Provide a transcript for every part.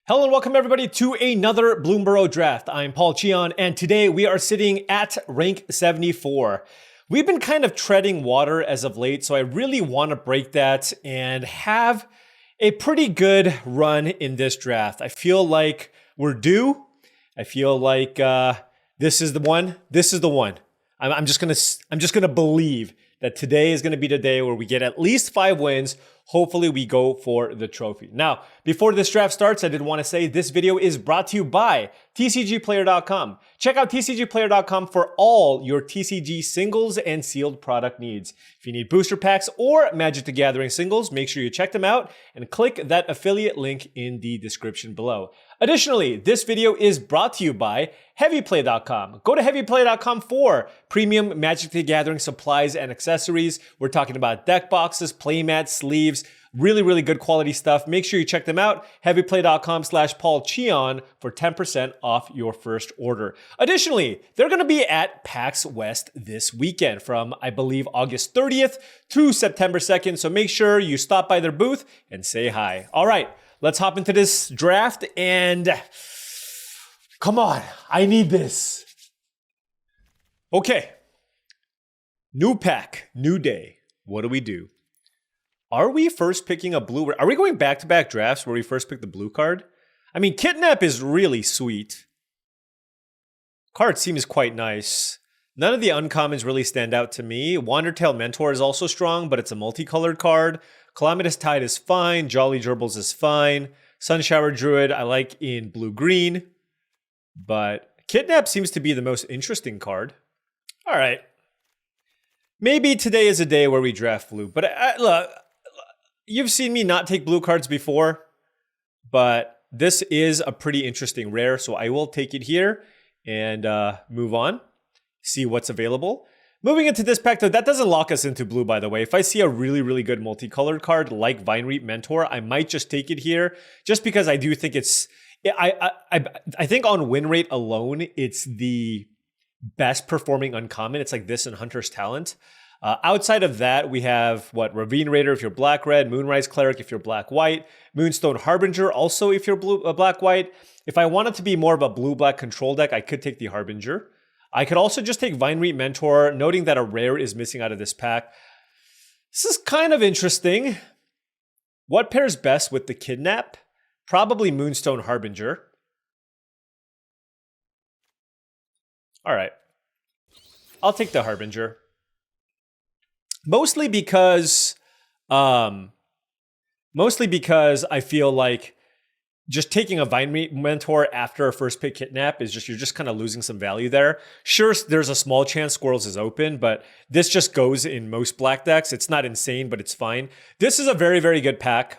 Hello and welcome everybody to another Bloomburrow draft. I'm Paul Cheon and today we are sitting at rank 74. We've been kind of treading water as of late, so I really want to break that and have a pretty good run in this draft. I feel like we're due. I feel like this is the one. This is the one. I'm just gonna believe that today is gonna be the day where we get at least 5 wins. Hopefully we go for the trophy. Now, before this draft starts, I did want to say this video is brought to you by TCGplayer.com. Check out TCGplayer.com for all your TCG singles and sealed product needs. If you need booster packs or Magic the Gathering singles, make sure you check them out and click that affiliate link in the description below. Additionally, this video is brought to you by HeavyPlay.com. Go to HeavyPlay.com for premium Magic the Gathering supplies and accessories. We're talking about deck boxes, playmats, sleeves, really good quality stuff. Make sure you check them out. HeavyPlay.com/paulcheon for 10% off your first order. Additionally, they're going to be at PAX West this weekend from, I believe, August 30th to September 2nd. So make sure you stop by their booth and say hi. All right. Let's hop into this draft and come on, I need this. Okay. New pack, new day. What do we do? Are we first picking a blue? Are we going back-to-back drafts where we first pick the blue card? I mean, Kidnap is really sweet. Card seems quite nice. None of the uncommons really stand out to me. Wandertail Mentor is also strong, but it's a multicolored card. Calamitous Tide is fine. Jolly Gerbils is fine. Sunshower Druid I like in blue-green. But Kidnap seems to be the most interesting card. All right. Maybe today is a day where we draft blue. But look, you've seen me not take blue cards before. But this is a pretty interesting rare. So I will take it here and move on. See what's available. Moving into this pack, though, that doesn't lock us into blue, by the way. If I see a really good multicolored card like Vine Reap Mentor, I might just take it here, just because I do think it's... I think on win rate alone, it's the best performing uncommon. It's like this and Hunter's Talent. Outside of that, we have, Ravine Raider if you're black-red, Moonrise Cleric if you're black-white, Moonstone Harbinger also if you're black-white. If I wanted to be more of a blue-black control deck, I could take the Harbinger. I could also just take Vine Reap Mentor, noting that a rare is missing out of this pack. This is kind of interesting. What pairs best with the Kidnap? Probably Moonstone Harbinger. All right. I'll take the Harbinger. Mostly because I feel like just taking a Vine Reap Mentor after a first pick Kidnap is you're just kind of losing some value there. Sure, there's a small chance Squirrels is open, but this just goes in most black decks. It's not insane, but it's fine. This is a very good pack.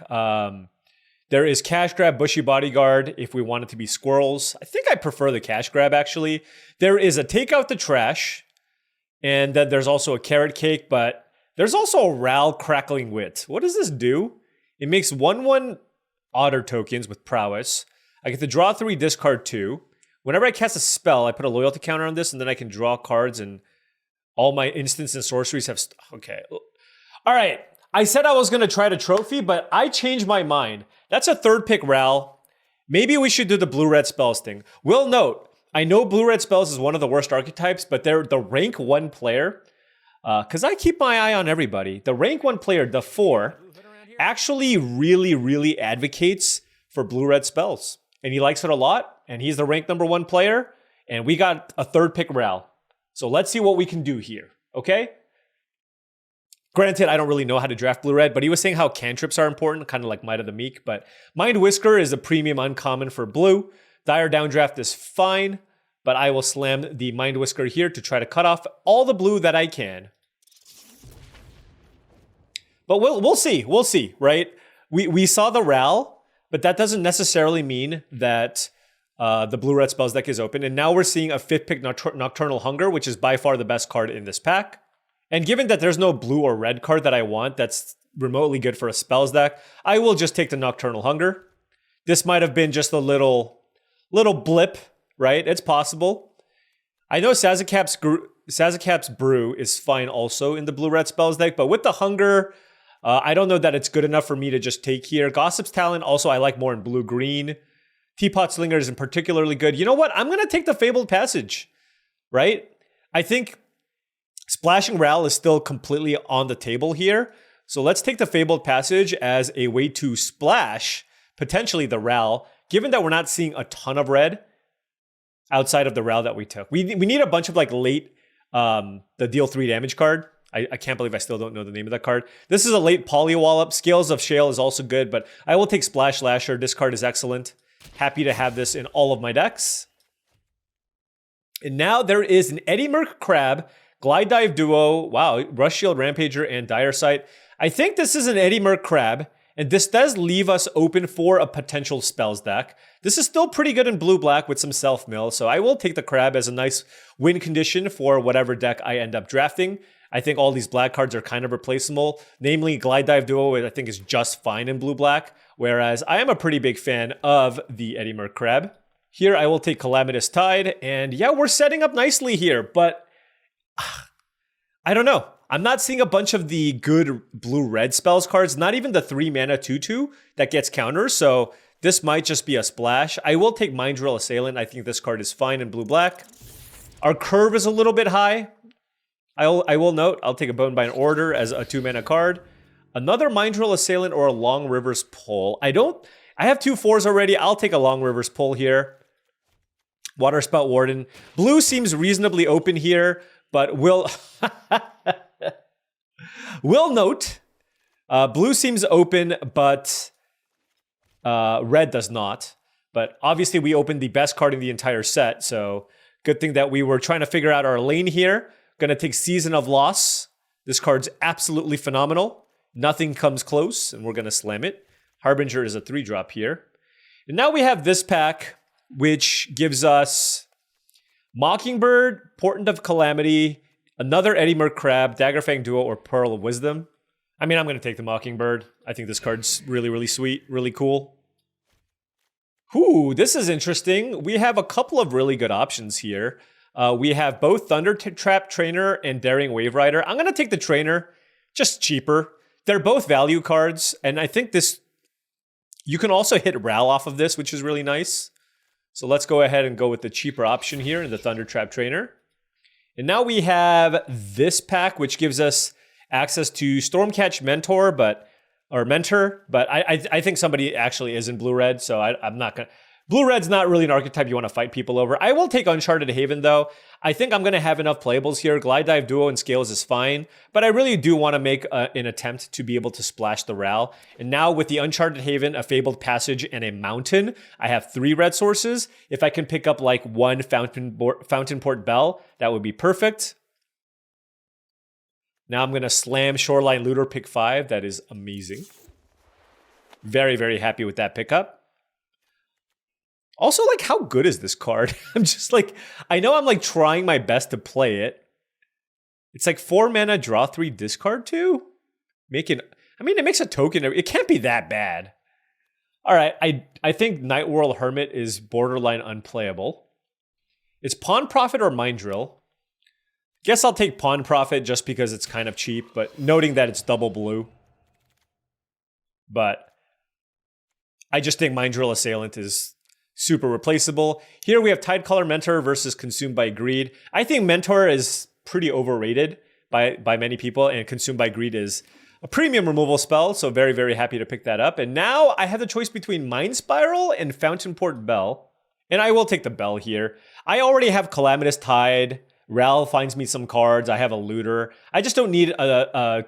There is Cash Grab, Bushy Bodyguard if we want it to be Squirrels. I think I prefer the Cash Grab, actually. There is a Take Out the Trash, and then there's also a Carrot Cake, but there's also a Ral Crackling Wit. What does this do? It makes 1/1 Otter tokens with prowess. I get to draw 3, discard 2. Whenever I cast a spell, I put a loyalty counter on this, and then I can draw cards, and all my instants and sorceries have... Okay. All right. I said I was going to try the trophy, but I changed my mind. That's a 3rd pick Ral. Maybe we should do the blue-red spells thing. Will note, I know blue-red spells is one of the worst archetypes, but they're the rank 1 player. Because I keep my eye on everybody. The rank 1 player, the 4... actually really advocates for blue-red spells. And he likes it a lot, and he's the ranked number 1 player, and we got a 3rd pick Ral. So let's see what we can do here, okay? Granted, I don't really know how to draft blue-red, but he was saying how cantrips are important, kind of like Might of the Meek, but Mind Whisker is a premium uncommon for blue. Dire Downdraft is fine, but I will slam the Mind Whisker here to try to cut off all the blue that I can. But we'll see, right? We saw the Ral, but that doesn't necessarily mean that the blue-red spells deck is open. And now we're seeing a 5th pick Nocturnal Hunger, which is by far the best card in this pack. And given that there's no blue or red card that I want that's remotely good for a spells deck, I will just take the Nocturnal Hunger. This might have been just a little blip, right? It's possible. I know Sazakap's Brew is fine also in the blue-red spells deck, but with the Hunger... I don't know that it's good enough for me to just take here. Gossip's Talent also I like more in blue-green. Teapot Slinger isn't particularly good. You know what? I'm going to take the Fabled Passage, right? I think Splashing Ral is still completely on the table here. So let's take the Fabled Passage as a way to splash, potentially the Ral, given that we're not seeing a ton of red outside of the Ral that we took. We need a bunch of like late, the deal 3 damage card. I can't believe I still don't know the name of that card. This is a late Polywallop. Scales of Shale is also good, but I will take Splash Lasher. This card is excellent. Happy to have this in all of my decks. And now there is an Eddie Merc Crab, Glide Dive Duo, wow, Rush Shield Rampager, and Dire Sight. I think this is an Eddie Merc Crab, and this does leave us open for a potential spells deck. This is still pretty good in blue-black with some self-mill, so I will take the Crab as a nice win condition for whatever deck I end up drafting. I think all these black cards are kind of replaceable. Namely, Glide Dive Duo, I think, is just fine in blue-black, whereas I am a pretty big fan of the Eddie Merc Crab. Here, I will take Calamitous Tide, and yeah, we're setting up nicely here, but I don't know. I'm not seeing a bunch of the good blue-red spells cards, not even the 3-mana 2/2 that gets counters, so this might just be a splash. I will take Mind Drill Assailant. I think this card is fine in blue-black. Our curve is a little bit high. I will note, I'll take a Bonebine Order as a 2-mana card. Another Mind Drill Assailant or a Long Rivers Pull. I have 2 4s already. I'll take a Long Rivers Pull here. Water Spout Warden. Blue seems reasonably open here, but we'll note, blue seems open, but red does not. But obviously we opened the best card in the entire set, so good thing that we were trying to figure out our lane here. Gonna take Season of Loss. This card's absolutely phenomenal. Nothing comes close, and we're gonna slam it. Harbinger is a 3-drop here. And now we have this pack, which gives us Mockingbird, Portent of Calamity, another Eddie Merc Crab, Daggerfang Duo, or Pearl of Wisdom. I mean, I'm going to take the Mockingbird. I think this card's really, really sweet, really cool. Ooh, this is interesting. We have a couple of really good options here. We have both Thunder Trap Trainer and Daring Wave Rider. I'm going to take the Trainer, just cheaper. They're both value cards, and I think this... You can also hit Ral off of this, which is really nice. So let's go ahead and go with the cheaper option here in the Thunder Trap Trainer. And now we have this pack, which gives us access to Stormcatch Mentor, but I think somebody actually is in blue-red, so I'm not going to... Blue-red's not really an archetype you want to fight people over. I will take Uncharted Haven, though. I think I'm going to have enough playables here. Glide Dive Duo and Scales is fine, but I really do want to make an attempt to be able to splash the Ral. And now with the Uncharted Haven, a Fabled Passage, and a Mountain, I have 3 red sources. If I can pick up like 1 Fountainport Bell, that would be perfect. Now I'm going to slam Shoreline Looter, pick 5. That is amazing. Very, very happy with that pickup. Also, like, how good is this card? I'm just like, I know I'm like trying my best to play it. It's like 4 mana, draw 3, discard 2. It makes a token. It can't be that bad. All right, I think Night World Hermit is borderline unplayable. It's Pawn Profit or Mind Drill. Guess I'll take Pawn Profit just because it's kind of cheap, but noting that it's double blue. But I just think Mind Drill Assailant is super replaceable. Here we have Tidecaller Mentor versus Consumed by Greed. I think Mentor is pretty overrated by many people, and Consumed by Greed is a premium removal spell, so very, very happy to pick that up. And now I have the choice between Mind Spiral and Fountainport Bell, and I will take the Bell here. I already have Calamitous Tide. Ral finds me some cards. I have a Looter. I just don't need a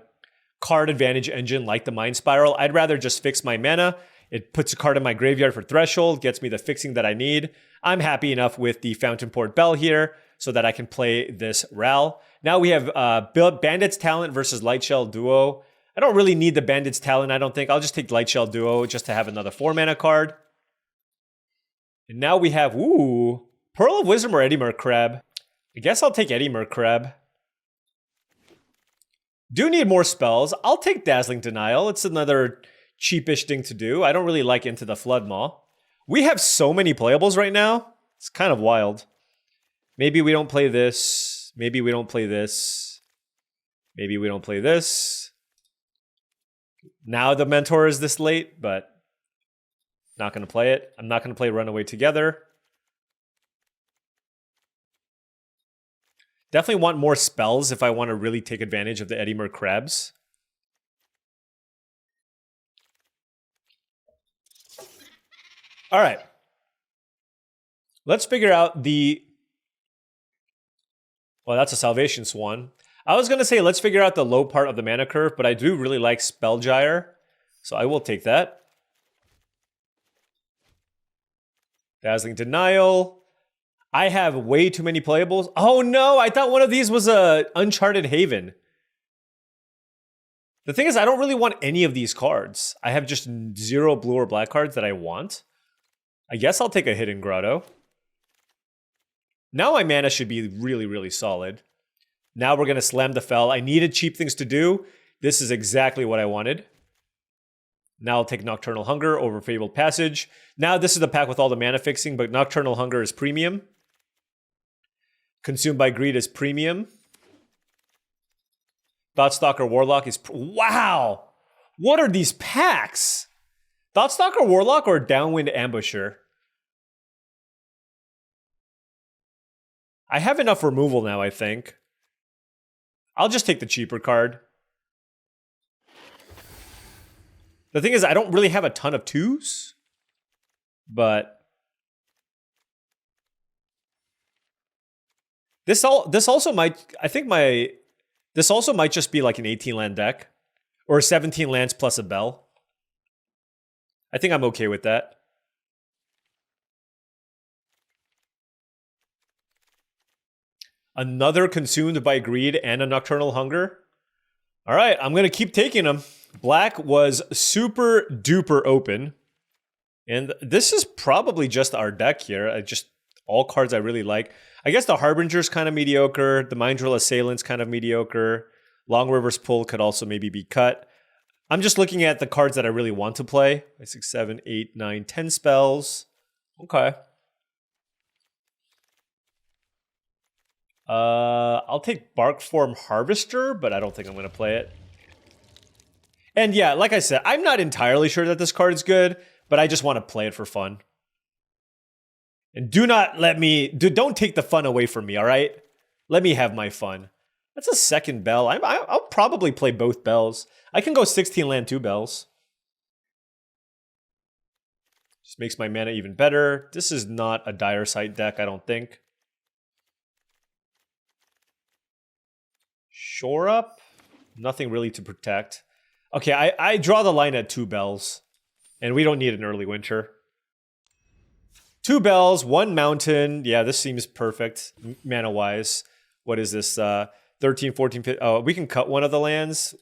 card advantage engine like the Mind Spiral. I'd rather just fix my mana. It puts a card in my graveyard for Threshold, gets me the fixing that I need. I'm happy enough with the Fountainport Bell here so that I can play this Ral. Now we have Bandit's Talent versus Lightshell Duo. I don't really need the Bandit's Talent, I don't think. I'll just take Lightshell Duo just to have another 4-mana card. And now we have, Pearl of Wisdom or Eddie Merc Crab. I guess I'll take Eddie Merc Crab. Do need more spells. I'll take Dazzling Denial. It's another cheapish thing to do. I don't really like Into the Flood Maw. We have so many playables right now. It's kind of wild. Maybe we don't play this. Maybe we don't play this. Maybe we don't play this. Now the Mentor is this late, but Not going to play it. I'm not going to play Runaway Together. Definitely want more spells if I want to really take advantage of the Edimer Crabs. All right. Let's figure out the... Well, that's a Salvation Swan. I was going to say let's figure out the low part of the mana curve, but I do really like Spell Gyre, so I will take that. Dazzling Denial. I have way too many playables. Oh no, I thought one of these was a Uncharted Haven. The thing is, I don't really want any of these cards. I have just 0 blue or black cards that I want. I guess I'll take a Hidden Grotto. Now my mana should be really, really solid. Now we're going to slam the Fel. I needed cheap things to do. This is exactly what I wanted. Now I'll take Nocturnal Hunger over Fabled Passage. Now this is the pack with all the mana fixing, but Nocturnal Hunger is premium. Consumed by Greed is premium. Thoughtstalker Warlock is... Wow! What are these packs? Thoughtstalker Warlock or Downwind Ambusher? I have enough removal now, I think. I'll just take the cheaper card. The thing is, I don't really have a ton of 2s. But... This also might... I think my... This also might just be like an 18-land deck. Or 17 lands plus a bell. I think I'm okay with that. Another Consumed by Greed and a Nocturnal Hunger. All right, I'm going to keep taking them. Black was super duper open. And this is probably just our deck here. Just all cards I really like. I guess the Harbinger's kind of mediocre. The Mindrill Assailant's kind of mediocre. Long River's Pull could also maybe be cut. I'm just looking at the cards that I really want to play. 6, 7, 8, 9, 10 spells. Okay. I'll take Barkform Harvester, but I don't think I'm going to play it. And yeah, like I said, I'm not entirely sure that this card is good, but I just want to play it for fun. And do not let me... Don't take the fun away from me, all right? Let me have my fun. That's a second bell. I'll probably play both bells. I can go 16 land 2 bells. Just makes my mana even better. This is not a Dire Sight deck, I don't think. Shore Up? Nothing really to protect. Okay, I draw the line at 2 bells. And we don't need an early winter. 2 bells, 1 mountain. Yeah, this seems perfect, mana-wise. What is this? 13, 14, 15. Oh, we can cut one of the lands.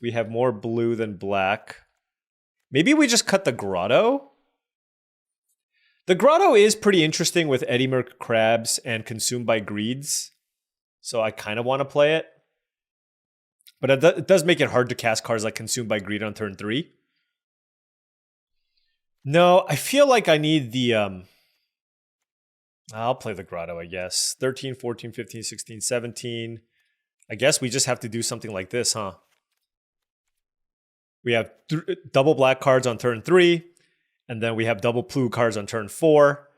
We have more blue than black. Maybe we just cut the Grotto? The Grotto is pretty interesting with Edimer Crabs and Consumed by Greeds. So I kind of want to play it. But it does make it hard to cast cards like Consumed by Greed on turn 3. No, I feel like I need the... I'll play the Grotto, I guess. 13, 14, 15, 16, 17. I guess we just have to do something like this, huh? We have double black cards on turn 3. And then we have double blue cards on turn 4.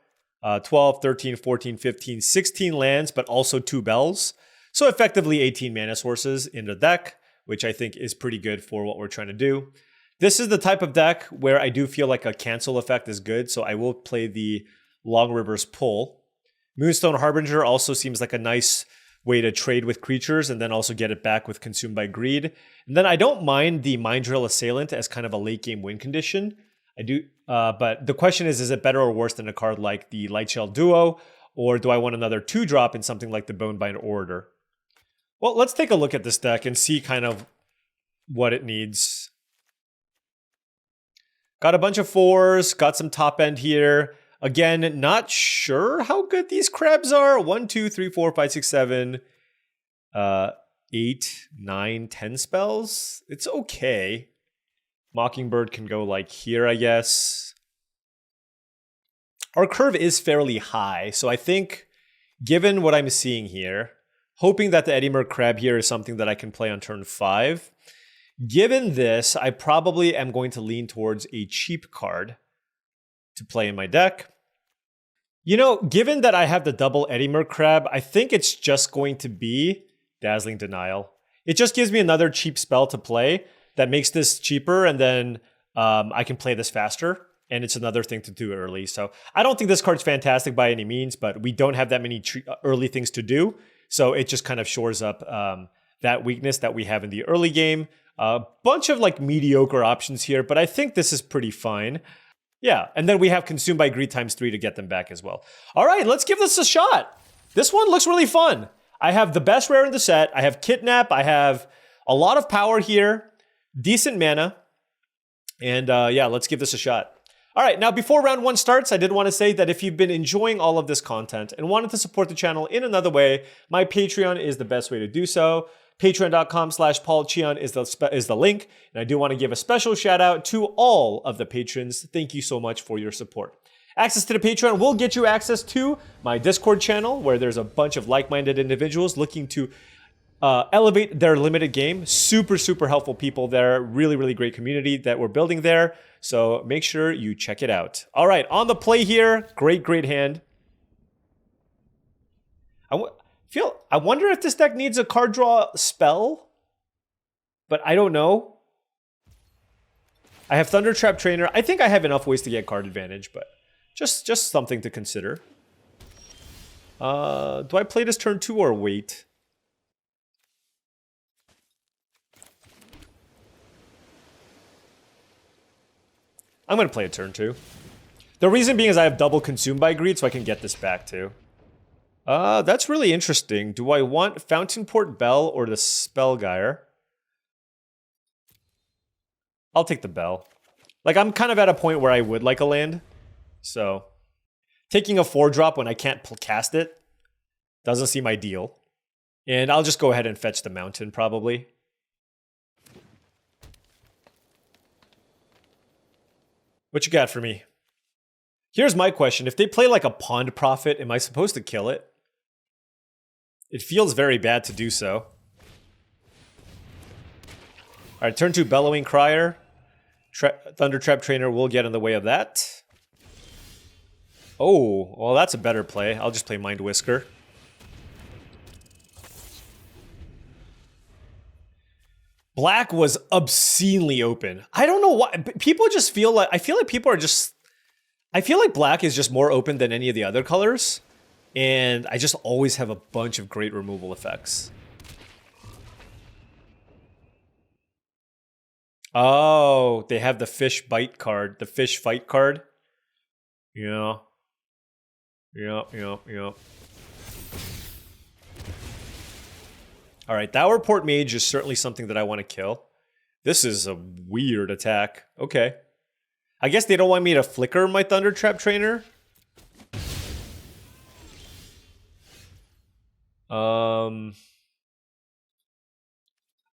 12, 13, 14, 15, 16 lands, but also 2 bells. So effectively 18 mana sources in the deck, which I think is pretty good for what we're trying to do. This is the type of deck where I do feel like a cancel effect is good, so I will play the Long River's Pull. Moonstone Harbinger also seems like a nice way to trade with creatures and then also get it back with Consumed by Greed. And then I don't mind the Mindrill Assailant as kind of a late game win condition. I do, but the question is it better or worse than a card like the Lightshell Duo, or do I want another 2-drop in something like the Bonebind Orator? Well, let's take a look at this deck and see kind of what it needs. Got a bunch of 4s, got some top end here. Again, not sure how good these crabs are. 1, 2, 3, 4, 5, 6, 7, 8, 9, 10 spells. It's okay. Mockingbird can go like here, I guess. Our curve is fairly high, so I think, given what I'm seeing here, hoping that the Edimer Crab here is something that I can play on turn 5. Given this, I probably am going to lean towards a cheap card. to play in my deck. You know, given that I have the double Eddymer Crab, I think it's just going to be Dazzling Denial. It just gives me another cheap spell to play that makes this cheaper, and then I can play this faster, and it's another thing to do early. So I don't think this card's fantastic by any means, but we don't have that many early things to do, so it just kind of shores up that weakness that we have in the early game. A bunch of like mediocre options here, but I think this is pretty fine. Yeah, and then we have Consumed by Greed ×3 to get them back as well. All right, let's give this a shot. This one looks really fun. I have the best rare in the set. I have Kidnap. I have a lot of power here, decent mana, and yeah, let's give this a shot. All right, now before round 1 starts, I did want to say that if you've been enjoying all of this content and wanted to support the channel in another way, my Patreon is the best way to do so. Patreon.com/paulcheon is the link. And I do want to give a special shout out to all of the patrons. Thank you so much for your support. Access to the Patreon will get you access to my Discord channel, where there's a bunch of like-minded individuals looking to elevate their limited game. Super, super helpful people there. Really, really great community that we're building there. So make sure you check it out. All right, on the play here. Great, great hand. I wonder if this deck needs a card draw spell, but I don't know. I have Thunder Trap Trainer. I think I have enough ways to get card advantage, but just something to consider. Do I play this turn 2 or wait? I'm going to play a turn 2. The reason being is I have double Consumed by Greed, so I can get this back too. That's really interesting. Do I want Fountainport Bell or the Spellgyre? I'll take the Bell. Like, I'm kind of at a point where I would like a land. So, taking a 4-drop when I can't cast it doesn't seem ideal. And I'll just go ahead and fetch the Mountain, probably. What you got for me? Here's my question. If they play like a Pond Prophet, am I supposed to kill it? It feels very bad to do so. Alright, turn 2 Bellowing Crier. Thunder Trap Trainer will get in the way of that. Oh, well that's a better play. I'll just play Mind Whisker. Black was obscenely open. I don't know why. People just feel like... I feel like people are just... I feel like black is just more open than any of the other colors. And I just always have a bunch of great removal effects. Oh, they have the Fish Bite card. The Fish Fight card. Yeah. Yeah. Alright, Dour Port Mage is certainly something that I want to kill. This is a weird attack. Okay. I guess they don't want me to flicker my Thunder Trap Trainer.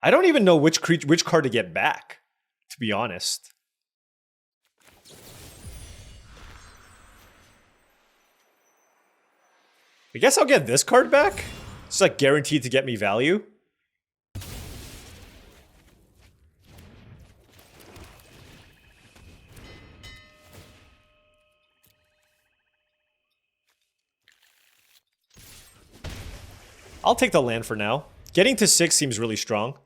I don't even know which card to get back, to be honest. I guess I'll get this card back. It's like guaranteed to get me value. I'll take the land for now. Getting to 6 seems really strong.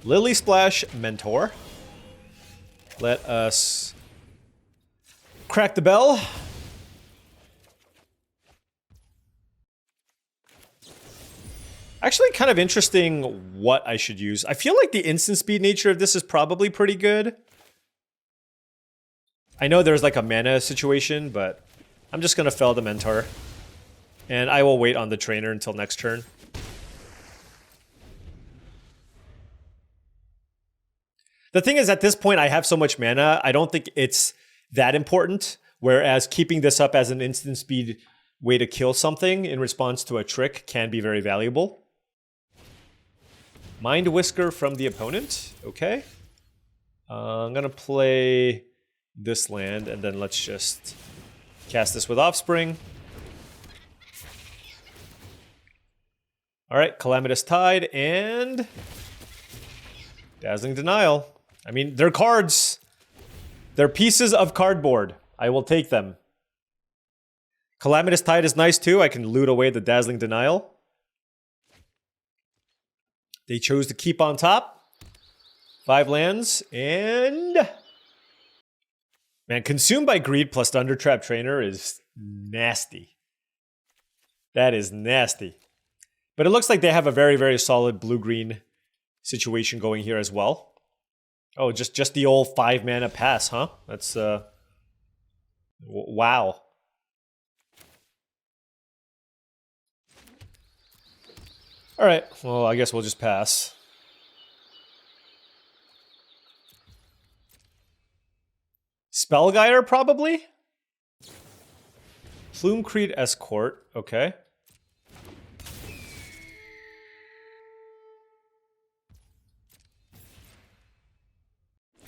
Lily Splash Mentor. Let us crack the bell. Actually, kind of interesting what I should use. I feel like the instant speed nature of this is probably pretty good. I know there's like a mana situation, but I'm just going to fell the Mentor. And I will wait on the trainer until next turn. The thing is, at this point, I have so much mana, I don't think it's that important. Whereas keeping this up as an instant speed way to kill something in response to a trick can be very valuable. Mind Whisker from the opponent. Okay. I'm going to play this land, and then let's just cast this with Offspring. Alright, Calamitous Tide and Dazzling Denial. I mean, they're cards. They're pieces of cardboard. I will take them. Calamitous Tide is nice too. I can loot away the Dazzling Denial. They chose to keep on top. 5 lands, and... Man, Consumed by Greed plus Thundertrap Trainer is nasty. That is nasty. But it looks like they have a very, very solid blue-green situation going here as well. Oh, just the old 5-mana pass, huh? That's, wow. Alright, well, I guess we'll just pass. Spellguider, probably? Plume-Creed Escort, okay.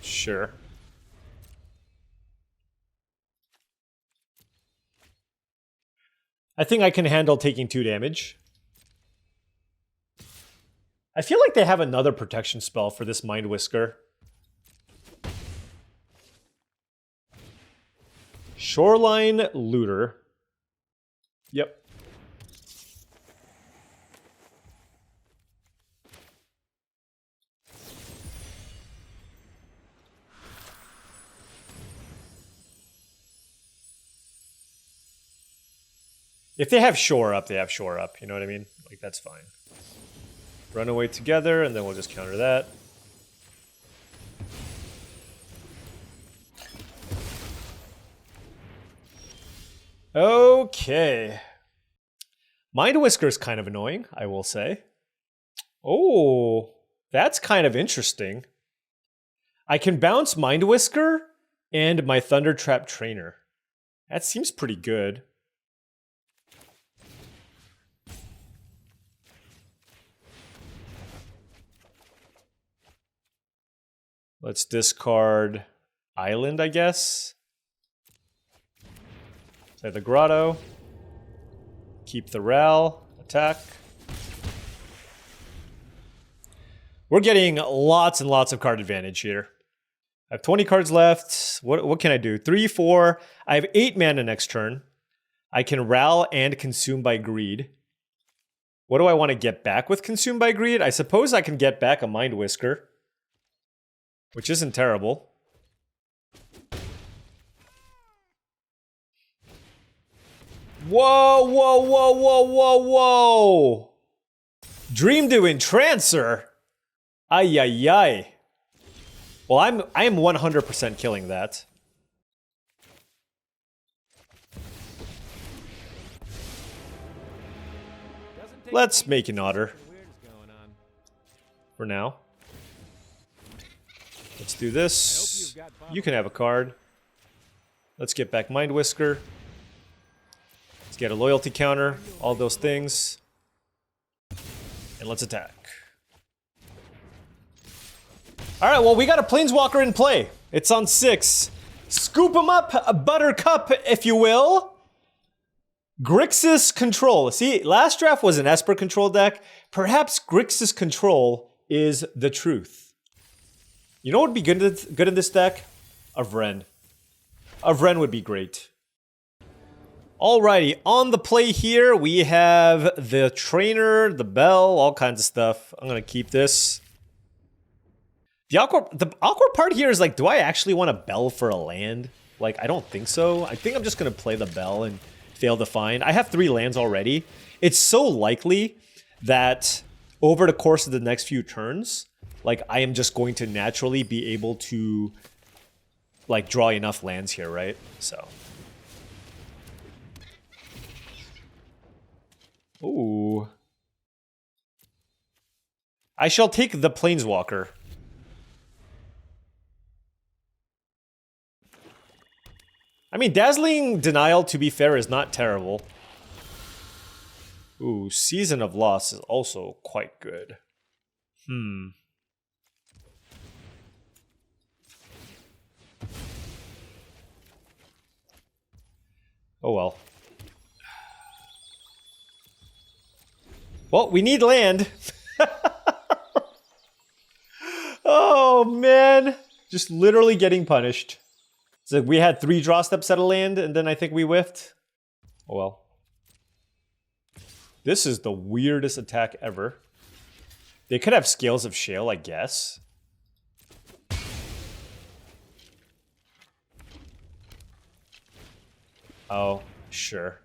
Sure. I think I can handle taking 2 damage. I feel like they have another protection spell for this Mind Whisker. Shoreline Looter. Yep. If they have shore up, they have shore up. You know what I mean? Like, that's fine. Run away together, and then we'll just counter that. Okay. Mind Whisker's kind of annoying, I will say. Oh, that's kind of interesting. I can bounce Mind Whisker and my Thundertrap Trainer. That seems pretty good. Let's discard Island, I guess. Play the Grotto. Keep the Ral. Attack. We're getting lots and lots of card advantage here. I have 20 cards left. What can I do? 3, 4. I have 8 mana next turn. I can Ral and Consume by Greed. What do I want to get back with Consume by Greed? I suppose I can get back a Mind Whisker, which isn't terrible. Whoa, whoa, whoa, whoa, whoa, whoa! Dream to Entrancer? Ay, ay, ay. Well, I am 100% killing that. Let's make an otter. For now. Let's do this. You can have a card. Let's get back Mind Whisker. Let's get a loyalty counter. All those things. And let's attack. Alright, well, we got a Planeswalker in play. It's on 6. Scoop him up, a buttercup, if you will. Grixis Control. See, last draft was an Esper Control deck. Perhaps Grixis Control is the truth. You know what would be good in this deck? A Vren. A Vren would be great. Alrighty, on the play here, we have the Trainer, the Bell, all kinds of stuff. I'm gonna keep this. The awkward part here is like, do I actually want a Bell for a land? Like, I don't think so. I think I'm just gonna play the Bell and fail to find. I have 3 lands already. It's so likely that over the course of the next few turns, like, I am just going to naturally be able to, like, draw enough lands here, right? So. Ooh. I shall take the Planeswalker. I mean, Dazzling Denial, to be fair, is not terrible. Ooh, Season of Loss is also quite good. Oh well. Well, we need land. Oh, man. Just literally getting punished. So we had 3 draw steps at a land, and then I think we whiffed. Oh well. This is the weirdest attack ever. They could have Scales of Shale, I guess. Oh, sure.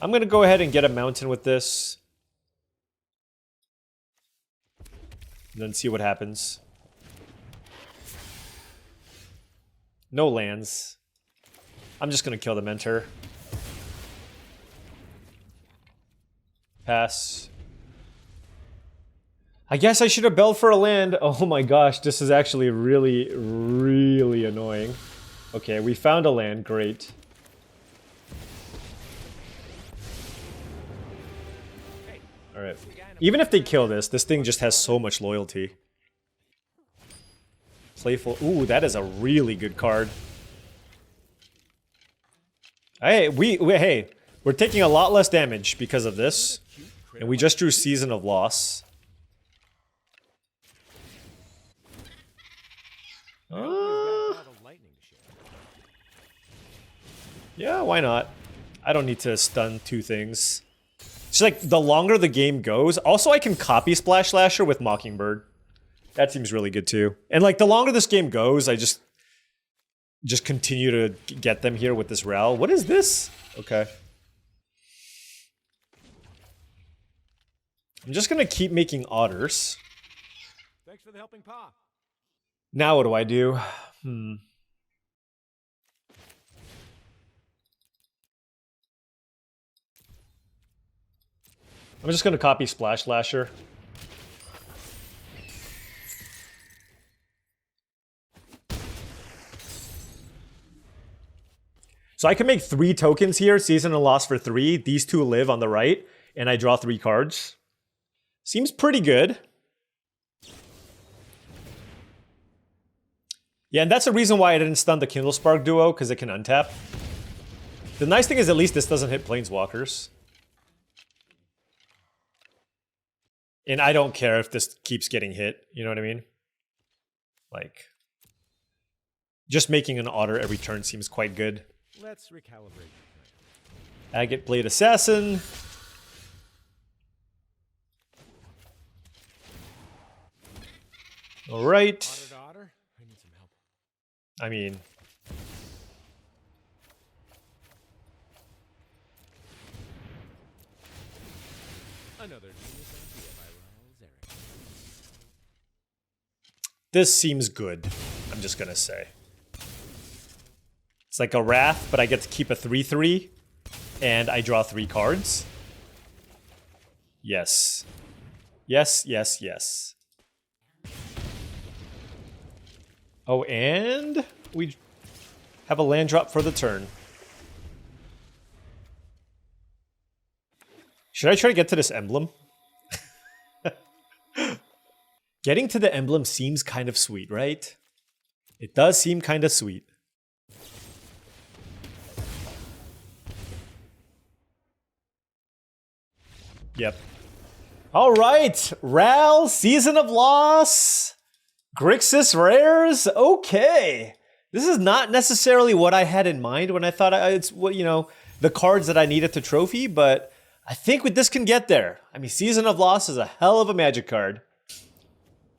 I'm gonna go ahead and get a mountain with this. And then see what happens. No lands. I'm just gonna kill the Mentor. Pass. I guess I should have belled for a land. Oh my gosh, this is actually really, really annoying. Okay, we found a land, great. Alright. Even if they kill this, this thing just has so much loyalty. Playful. Ooh, that is a really good card. Hey, we're taking a lot less damage because of this. And we just drew Season of Loss. Yeah, why not? I don't need to stun 2 things. It's like, the longer the game goes... Also, I can copy Splash Slasher with Mockingbird. That seems really good, too. And, like, the longer this game goes, I just continue to get them here with this Ral. What is this? Okay. I'm just gonna keep making otters. Thanks for the helping paw. Now what do I do? I'm just gonna copy Splash Slasher. So I can make 3 tokens here, Season of Loss for 3. These 2 live on the right, and I draw 3 cards. Seems pretty good. Yeah, and that's the reason why I didn't stun the Kindle Spark duo, because it can untap. The nice thing is at least this doesn't hit Planeswalkers. And I don't care if this keeps getting hit, you know what I mean? Like, just making an otter every turn seems quite good. Let's recalibrate. Agate Blade Assassin. All right. Otter, I need some help. I mean, Another genius idea by Raoul Zarek. this seems good, I'm just gonna say. It's like a Wrath, but I get to keep a 3/3, and I draw 3 cards. Yes. Yes, yes, yes. Oh, and we have a land drop for the turn. Should I try to get to this emblem? Getting to the emblem seems kind of sweet, right? It does seem kind of sweet. Yep. All right, Ral, Season of Loss, Grixis Rares. Okay, this is not necessarily what I had in mind when I thought it's what, you know, the cards that I needed to trophy, but I think this can get there. I mean, Season of Loss is a hell of a Magic card.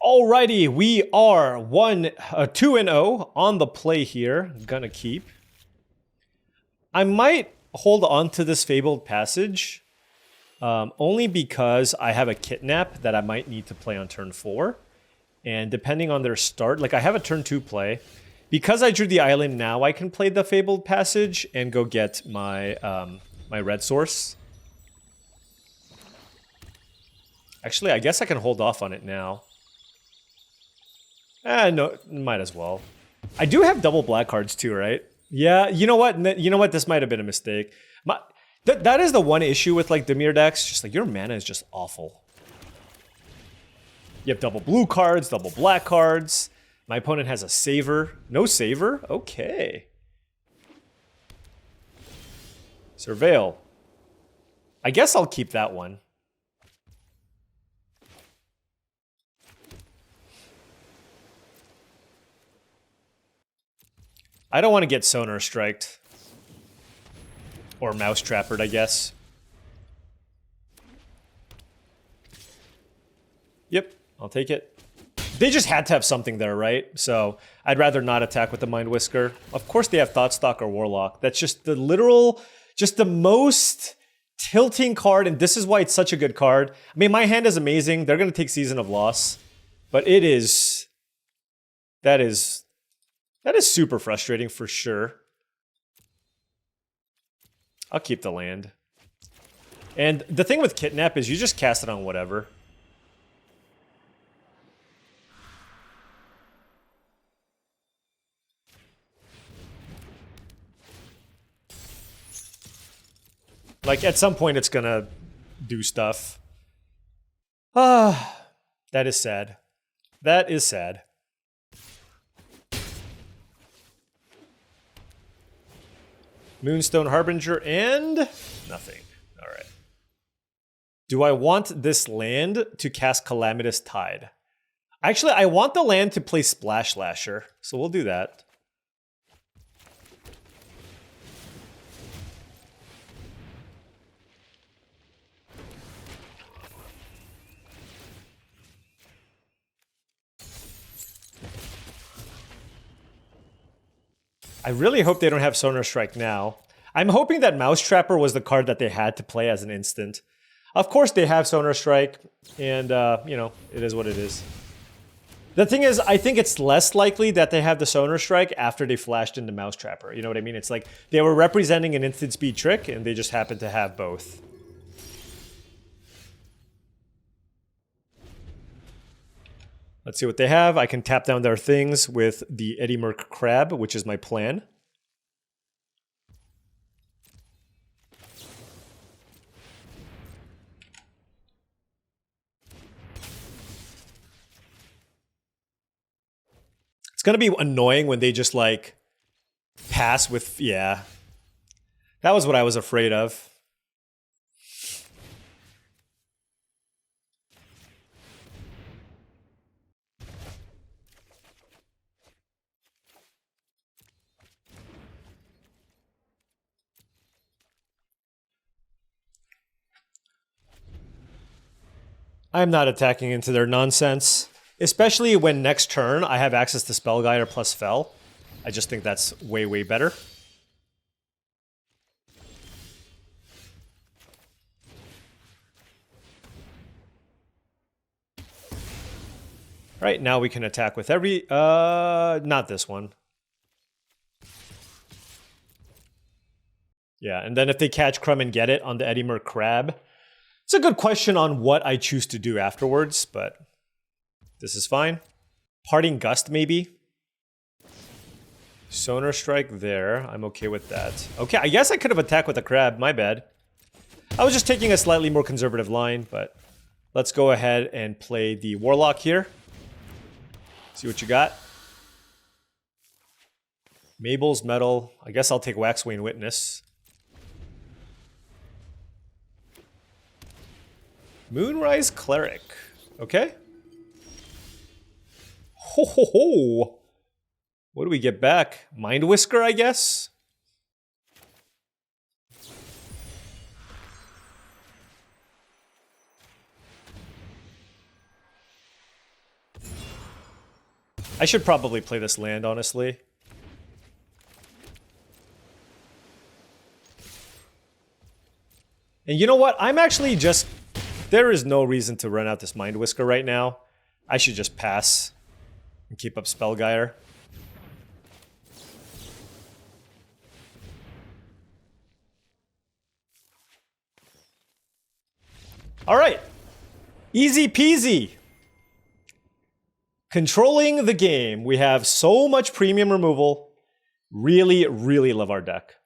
Alrighty, we are 2-0 on the play here. I'm gonna keep. I might hold on to this Fabled Passage. Only because I have a Kidnap that I might need to play on turn 4. And depending on their start, like I have a turn 2 play. Because I drew the island now, I can play the Fabled Passage and go get my, my red source. Actually, I guess I can hold off on it now. No, might as well. I do have double black cards too, right? Yeah, you know what? You know what? This might have been a mistake. That is the one issue with like Dimir decks. Just like your mana is just awful. You have double blue cards, double black cards. My opponent has a Saver. No Saver? Okay. Surveil. I guess I'll keep that one. I don't want to get Sonar Striked. Or Mouse Trappered, I guess. Yep, I'll take it. They just had to have something there, right? So I'd rather not attack with the Mind Whisker. Of course they have Thoughtstalk or Warlock. That's just the literal, just the most tilting card, and this is why it's such a good card. I mean, my hand is amazing. They're going to take Season of Loss. But it is... That is super frustrating for sure. I'll keep the land. And the thing with Kidnap is you just cast it on whatever. Like, at some point it's gonna do stuff. Ah, that is sad. That is sad. Moonstone Harbinger and nothing. All right. Do I want this land to cast Calamitous Tide? Actually, I want the land to play Splash Lasher, so we'll do that. I really hope they don't have Sonar Strike now. I'm hoping that Mouse Trapper was the card that they had to play as an instant. Of course they have Sonar Strike, and, you know, it is what it is. The thing is, I think it's less likely that they have the Sonar Strike after they flashed into Mouse Trapper. You know what I mean? It's like they were representing an instant speed trick, and they just happened to have both. Let's see what they have. I can tap down their things with the Eddie Merc Crab, which is my plan. It's gonna be annoying when they just like pass with, yeah. That was what I was afraid of. I'm not attacking into their nonsense. Especially when next turn I have access to Spell Guider plus Fel. I just think that's way, way better. Right, now we can attack with every... not this one. Yeah, and then if they catch Crumb and get it on the Eddie Merc Crab... It's a good question on what I choose to do afterwards, but this is fine. Parting Gust, maybe? Sonar Strike there. I'm okay with that. Okay, I guess I could have attacked with a crab. My bad. I was just taking a slightly more conservative line, but let's go ahead and play the Warlock here. See what you got. Mabel's Metal. I guess I'll take Waxwing Witness. Moonrise Cleric. Okay. Ho ho ho. What do we get back? Mind Whisker, I guess? I should probably play this land, honestly. And you know what? I'm actually just... There is no reason to run out this Mind Whisker right now. I should just pass and keep up Spellgire. All right. Easy peasy. Controlling the game. We have so much premium removal. Really, really love our deck.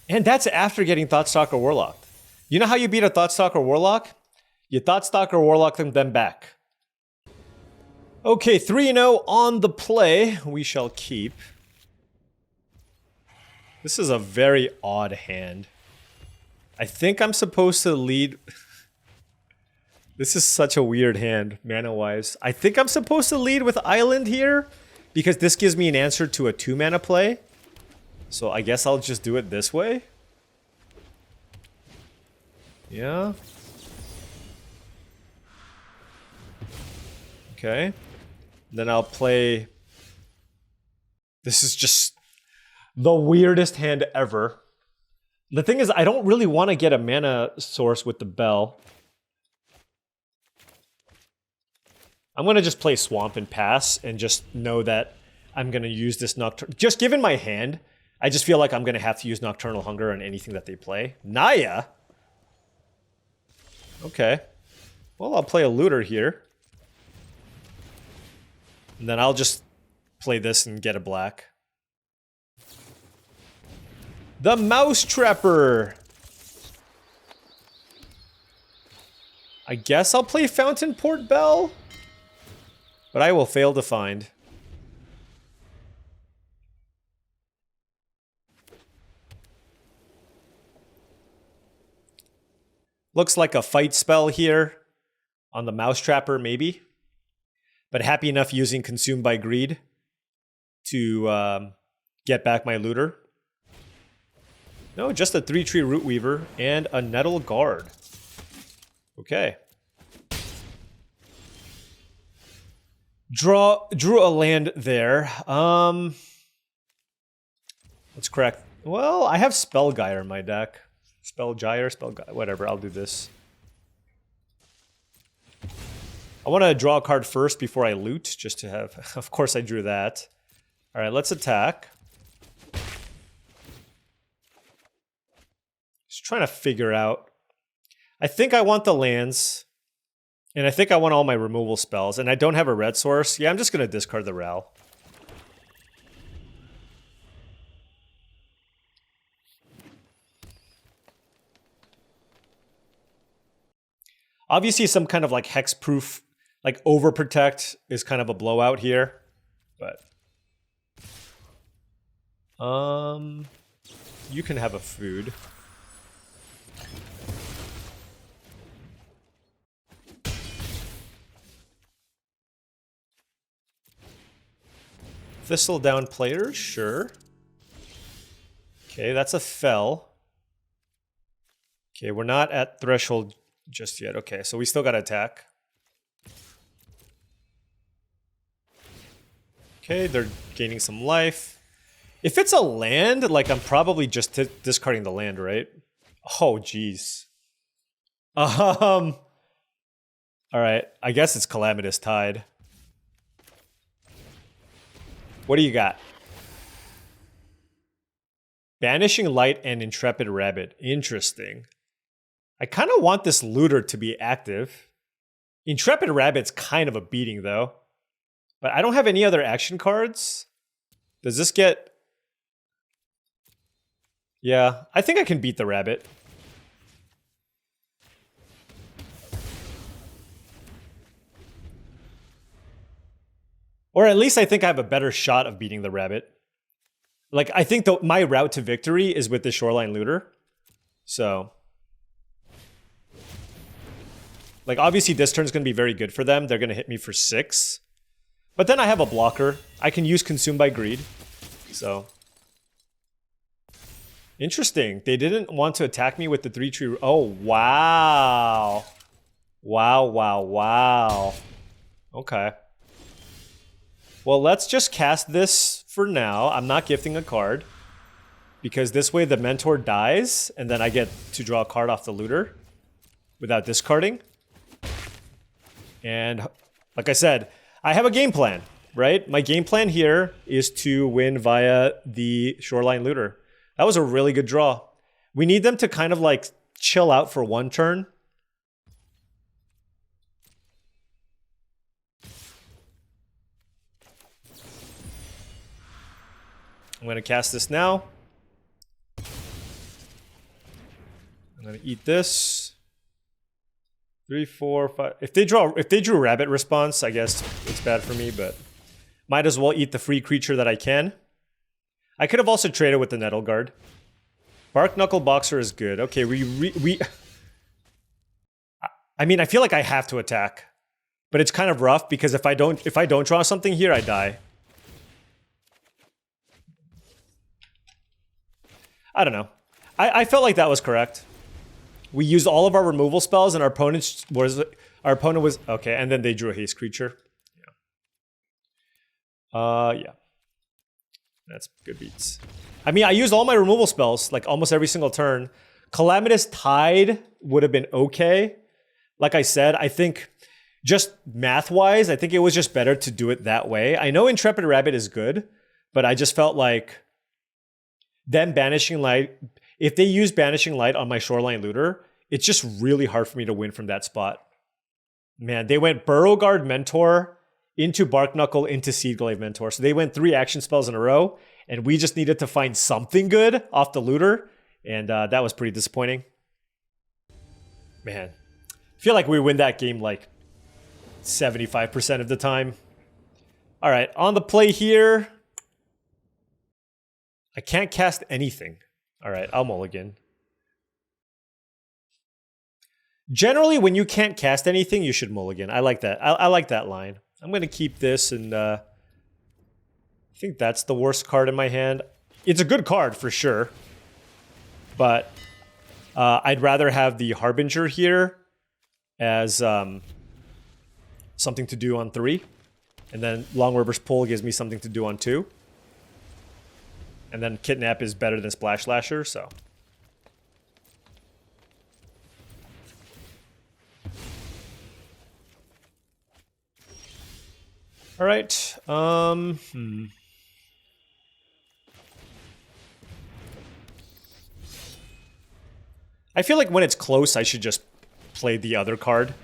And that's after getting Thoughtstalker Warlock. You know how you beat a Thoughtstalker Warlock? You Thoughtstalker Warlock them back. Okay, 3-0 on the play. We shall keep. This is a very odd hand. I think I'm supposed to lead... This is such a weird hand, mana-wise. I think I'm supposed to lead with Island here, because this gives me an answer to a 2-mana play. So I guess I'll just do it this way. Yeah. Okay. Then I'll play... This is just the weirdest hand ever. The thing is, I don't really want to get a mana source with the bell. I'm going to just play Swamp and pass and just know that I'm going to use this Nocturnal... Just given my hand, I just feel like I'm going to have to use Nocturnal Hunger on anything that they play. Naya? Okay. Well, I'll play a Looter here. And then I'll just play this and get a black. The Mouse Trapper! I guess I'll play Fountain Port Bell? But I will fail to find. Looks like a fight spell here on the Mouse Trapper, maybe. But happy enough using Consumed by Greed to get back my Looter. No, just a 3-tree Root Weaver and a Nettle Guard. Okay. Drew a land there. Let's crack. Well, I have Spellgyre in my deck. Spellgyre, whatever, I'll do this. I want to draw a card first before I loot, just to have... Of course I drew that. Alright, let's attack. Just trying to figure out... I think I want the lands. And I think I want all my removal spells. And I don't have a red source. Yeah, I'm just going to discard the Ral. Obviously, some kind of like hexproof, like overprotect is kind of a blowout here. But... you can have a food. Thistledown players, sure. Okay, that's a fell. Okay, we're not at threshold just yet. Okay, so we still got to attack. Okay, they're gaining some life. If it's a land, like I'm probably just discarding the land, right? Oh, jeez. All right, I guess it's Calamitous Tide. What do you got? Banishing Light and Intrepid Rabbit. Interesting. I kind of want this Looter to be active. Intrepid Rabbit's kind of a beating, though. But I don't have any other action cards. Does this get... Yeah, I think I can beat the Rabbit. Or at least I think I have a better shot of beating the Rabbit. Like, I think my route to victory is with the Shoreline Looter. So... Like, obviously this turn's going to be very good for them. They're going to hit me for 6. But then I have a blocker. I can use Consumed by Greed. So... Interesting. They didn't want to attack me with the 3-tree... Oh, wow. Wow, wow, wow. Okay. Well, let's just cast this for now. I'm not gifting a card. Because this way the Mentor dies, and then I get to draw a card off the Looter without discarding. And like I said, I have a game plan, right? My game plan here is to win via the Shoreline Looter. That was a really good draw. We need them to kind of like chill out for one turn. I'm going to cast this now. I'm going to eat this. 3, 4, 5. If they drew Rabbit Response, I guess it's bad for me, but might as well eat the free creature that I can. I could have also traded with the Nettle Guard. Bark Knuckle Boxer is good. Okay, I mean, I feel like I have to attack, but it's kind of rough because if I don't draw something here, I die. I don't know. I felt like that was correct. We used all of our removal spells, and our opponent was okay, and then they drew a haste creature. Yeah. That's good beats. I mean, I used all my removal spells, like almost every single turn. Calamitous Tide would have been okay. Like I said, I think just math-wise, I think it was just better to do it that way. I know Intrepid Rabbit is good, but I just felt like them Banishing Light, if they use Banishing Light on my Shoreline Looter, it's just really hard for me to win from that spot. Man, they went Burrowguard Mentor into Bark-Knuckle into Seedglaive Mentor. So they went 3 action spells in a row, and we just needed to find something good off the Looter, and that was pretty disappointing. Man, I feel like we win that game like 75% of the time. All right, on the play here. I can't cast anything. All right, I'll mulligan. Generally, when you can't cast anything, you should mulligan. I like that. I like that line. I'm going to keep this, and I think that's the worst card in my hand. It's a good card for sure, but I'd rather have the Harbinger here as something to do on 3, and then Long River's Pull gives me something to do on 2. And then Kidnap is better than Splash Lasher, so. All right. I feel like when it's close, I should just play the other card.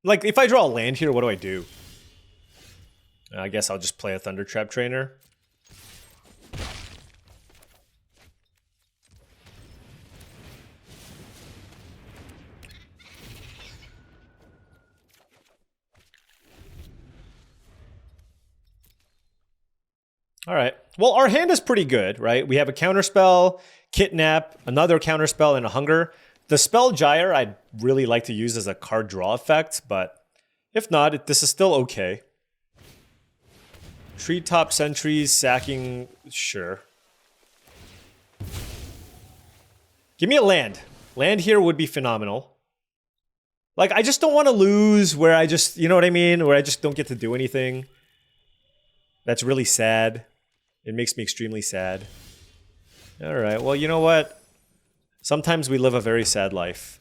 Like, if I draw a land here, what do I do? I guess I'll just play a Thundertrap Trainer. All right. Well, our hand is pretty good, right? We have a Counterspell, Kidnap, another Counterspell, and a Hunger. The Spell Gyre I'd really like to use as a card draw effect, but if not, this is still okay. Treetop Sentries, sacking, sure. Give me a land. Land here would be phenomenal. Like, I just don't want to lose where I just, you know what I mean? Where I just don't get to do anything. That's really sad. It makes me extremely sad. All right, well, you know what? Sometimes we live a very sad life.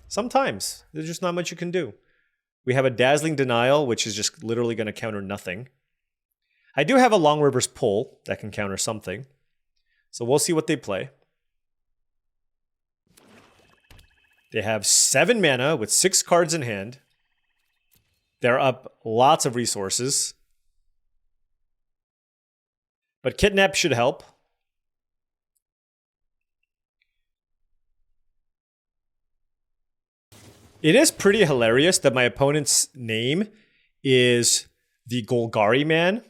Sometimes. There's just not much you can do. We have a Dazzling Denial, which is just literally going to counter nothing. I do have a Long River's Pull that can counter something. So we'll see what they play. They have 7 mana with 6 cards in hand. They're up lots of resources. But Kidnap should help. It is pretty hilarious that my opponent's name is the Golgari Man.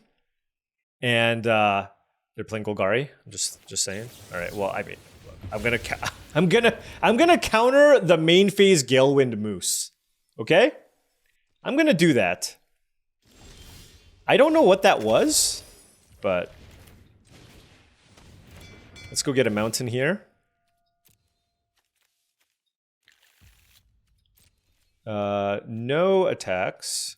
And they're playing Golgari. I'm just saying. All right. Well, I mean, I'm gonna counter the main phase Galewind Moose. Okay? I'm gonna do that. I don't know what that was, but let's go get a mountain here. No attacks.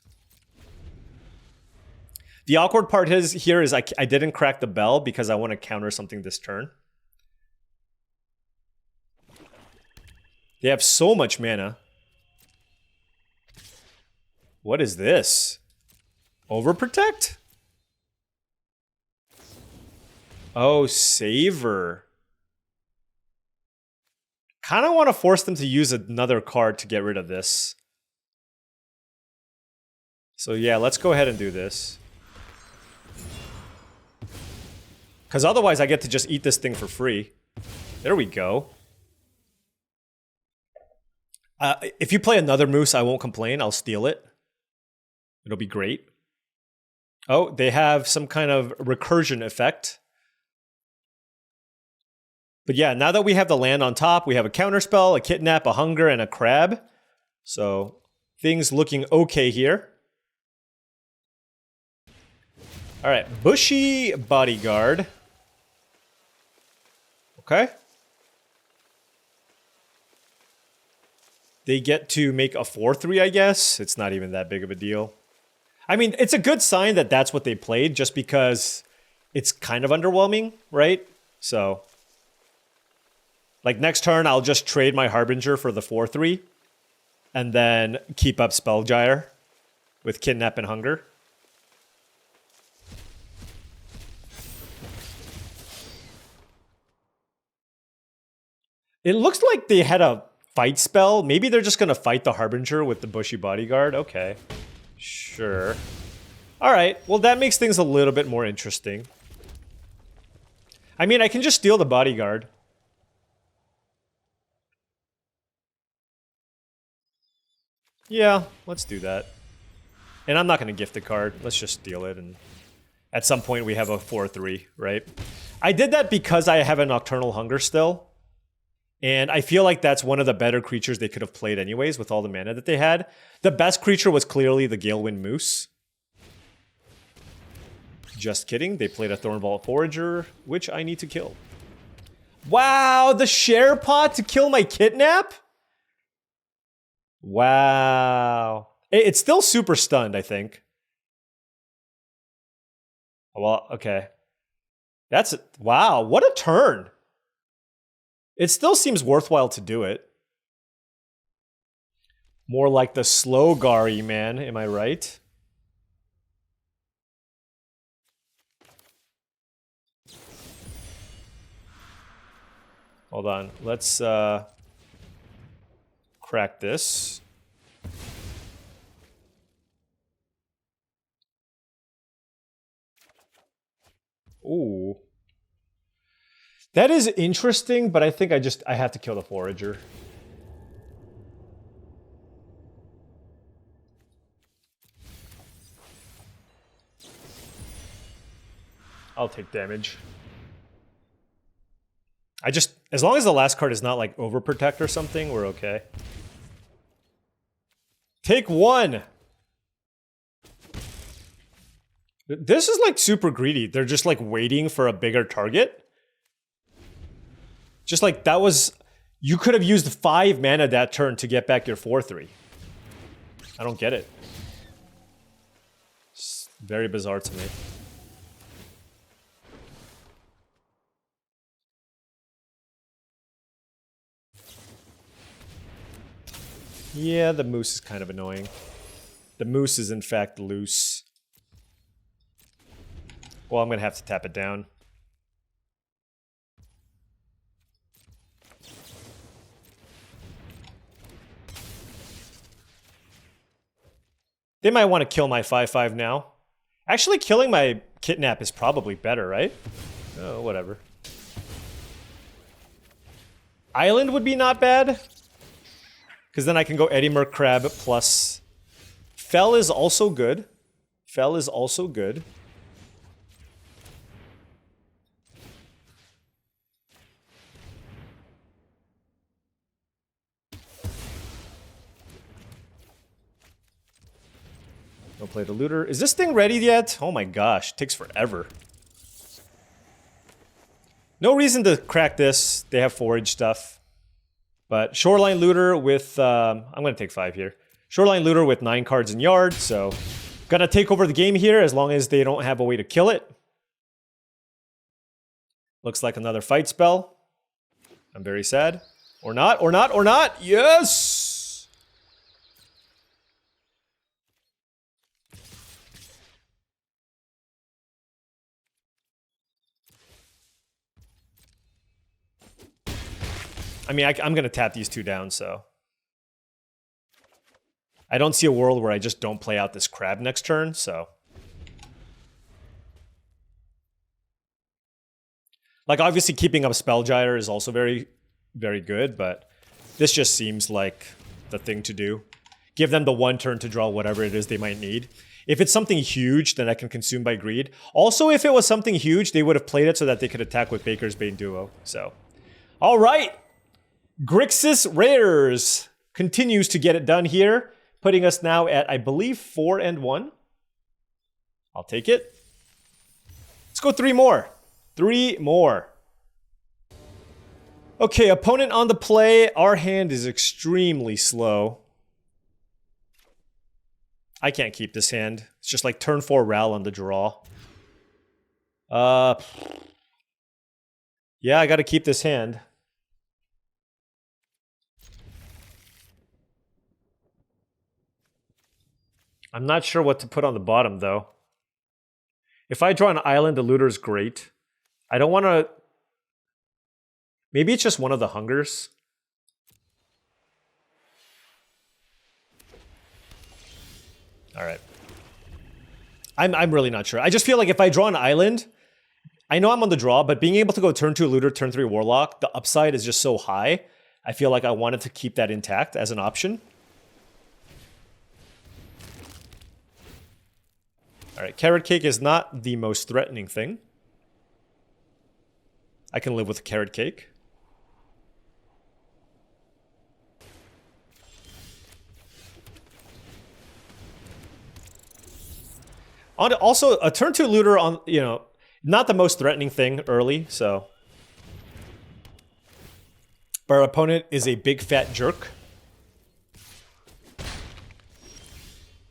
The awkward part here is I didn't crack the bell because I want to counter something this turn. They have so much mana. What is this? Overprotect? Oh, Savor. Kind of want to force them to use another card to get rid of this. So yeah, let's go ahead and do this. Because otherwise I get to just eat this thing for free. There we go. If you play another Moose, I won't complain. I'll steal it. It'll be great. Oh, they have some kind of recursion effect. But yeah, now that we have the land on top, we have a Counterspell, a Kidnap, a Hunger, and a Crab. So things looking okay here. All right, Bushy Bodyguard. Okay. They get to make a 4-3, I guess. It's not even that big of a deal. I mean, it's a good sign that that's what they played, just because it's kind of underwhelming, right? So, like next turn, I'll just trade my Harbinger for the 4-3, and then keep up Spellgyre with Kidnap and Hunger. It looks like they had a fight spell. Maybe they're just going to fight the Harbinger with the Bushy Bodyguard. Okay. Sure. All right. Well, that makes things a little bit more interesting. I mean, I can just steal the Bodyguard. Yeah, let's do that. And I'm not going to gift the card. Let's just steal it. And at some point, we have a 4-3, right? I did that because I have a Nocturnal Hunger still. And I feel like that's one of the better creatures they could have played anyways with all the mana that they had. The best creature was clearly the Galewind Moose. Just kidding. They played a Thornvault Forager, which I need to kill. Wow, the Share Pot to kill my Kidnap? Wow. It's still super stunned, I think. Well, okay. That's... Wow, what a turn. It still seems worthwhile to do it. More like the slow Gari, man. Am I right? Hold on. Let's crack this. Ooh. That is interesting, but I think I have to kill the Forager. I'll take damage. As long as the last card is not like Overprotect or something, we're okay. Take one! This is like super greedy. They're just like waiting for a bigger target. Just like that was... You could have used 5 mana that turn to get back your 4-3. I don't get it. It's very bizarre to me. Yeah, the moose is kind of annoying. The moose is in fact loose. Well, I'm going to have to tap it down. They might want to kill my 5-5 now. Actually, killing my Kidnap is probably better, right? Oh, whatever. Island would be not bad. Because then I can go Eddie Merc Crab plus... Fell is also good. Fell is also good. Don't play the Looter. Is this thing ready yet? Oh my gosh, it takes forever. No reason to crack this. They have forage stuff. But Shoreline Looter with... I'm going to take 5 here. Shoreline Looter with 9 cards in yard, so... Gonna take over the game here as long as they don't have a way to kill it. Looks like another fight spell. I'm very sad. Or not, or not, or not! Yes! I mean, I'm going to tap these 2 down, so... I don't see a world where I just don't play out this crab next turn, so... Like, obviously keeping up Spellgyre is also very, very good, but... This just seems like the thing to do. Give them the 1 turn to draw whatever it is they might need. If it's something huge, then I can consume by greed. Also, if it was something huge, they would have played it so that they could attack with Baker's Bane Duo, so... Alright! Grixis Rares continues to get it done here, putting us now at, I believe, 4-1. I'll take it. go 3 more. 3 more. Okay, opponent on the play. Our hand is extremely slow. I can't keep this hand. It's just like turn 4 Ral on the draw. Yeah, I gotta keep this hand. I'm not sure what to put on the bottom, though. If I draw an island, the looter's great. I don't want to... Maybe it's just one of the hungers. All right. I'm really not sure. I just feel like if I draw an island, I know I'm on the draw, but being able to go turn 2 looter, turn 3 warlock, the upside is just so high. I feel like I wanted to keep that intact as an option. All right, carrot cake is not the most threatening thing. I can live with a carrot cake. Also, a turn 2 looter on, you know, not the most threatening thing early, so. But our opponent is a big fat jerk.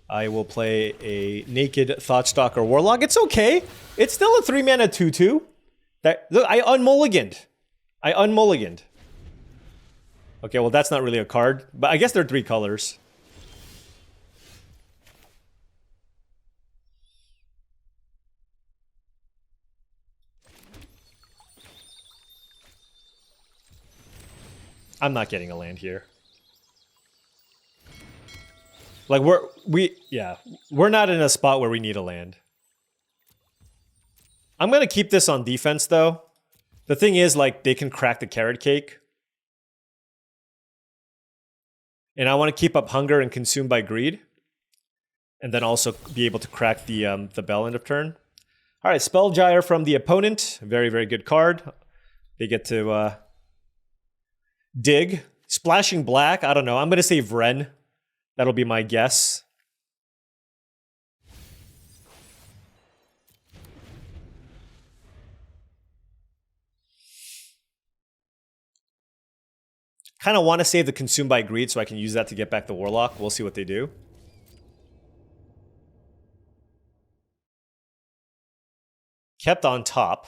I will play a naked Thoughtstalker Warlock. It's okay. It's still a 3-mana 2/2. Look, I unmulliganed. Okay, well that's not really a card, but I guess they're 3 colors. I'm not getting a land here. Like we're not in a spot where we need a land. I'm gonna keep this on defense though. The thing is, like, they can crack the carrot cake. And I want to keep up hunger and consumed by greed. And then also be able to crack the bell end of turn. Alright, Spell Gyre from the opponent. Very, very good card. They get to dig. Splashing black, I don't know. I'm gonna say Vren. That'll be my guess. Kind of want to save the Consumed by Greed so I can use that to get back the Warlock. We'll see what they do. Kept on top.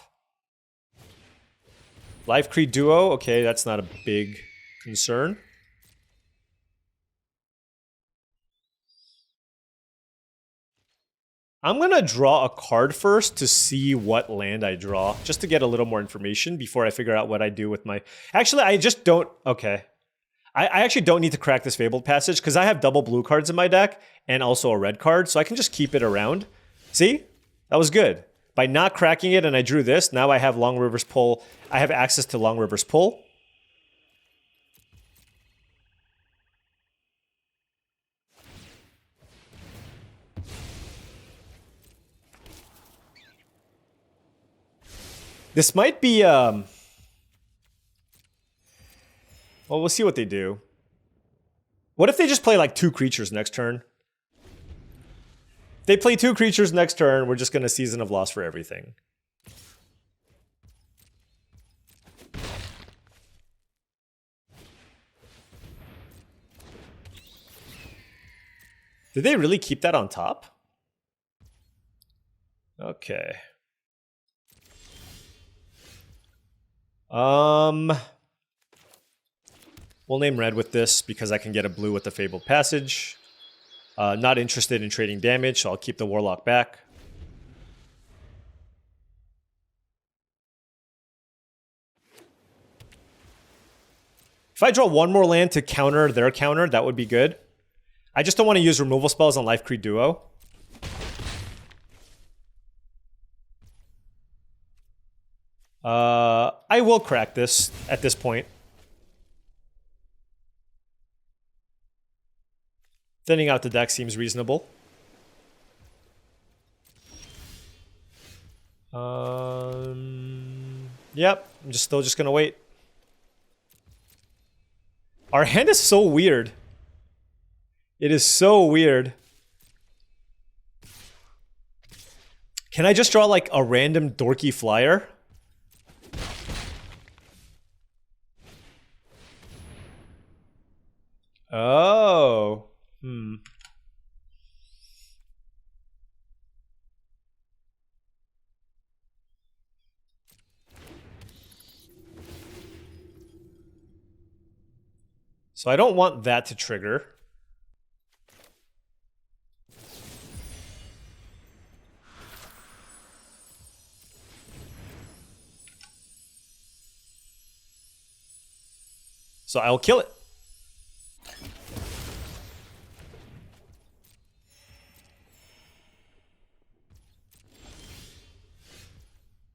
Life Creed Duo. Okay, that's not a big concern. I'm going to draw a card first to see what land I draw, just to get a little more information before I figure out what I do with my... Actually, I just don't... Okay. I actually don't need to crack this Fabled Passage because I have double blue cards in my deck and also a red card, so I can just keep it around. See? That was good. By not cracking it and I drew this, now I have Long River's Pull. I have access to Long River's Pull. This might be, well, we'll see what they do. What if they just play like 2 creatures next turn? If they play 2 creatures next turn, we're just gonna Season of Loss for everything. Did they really keep that on top? Okay. We'll name red with this because I can get a blue with the Fabled Passage. Not interested in trading damage, so I'll keep the Warlock back. If I draw one more land to counter their counter, that would be good. I just don't want to use removal spells on Life Creed Duo. I will crack this at this point. Thinning out the deck seems reasonable. Yep, I'm still just gonna wait. Our hand is so weird. It is so weird. Can I just draw like a random dorky flyer? Oh. So I don't want that to trigger. So I'll kill it.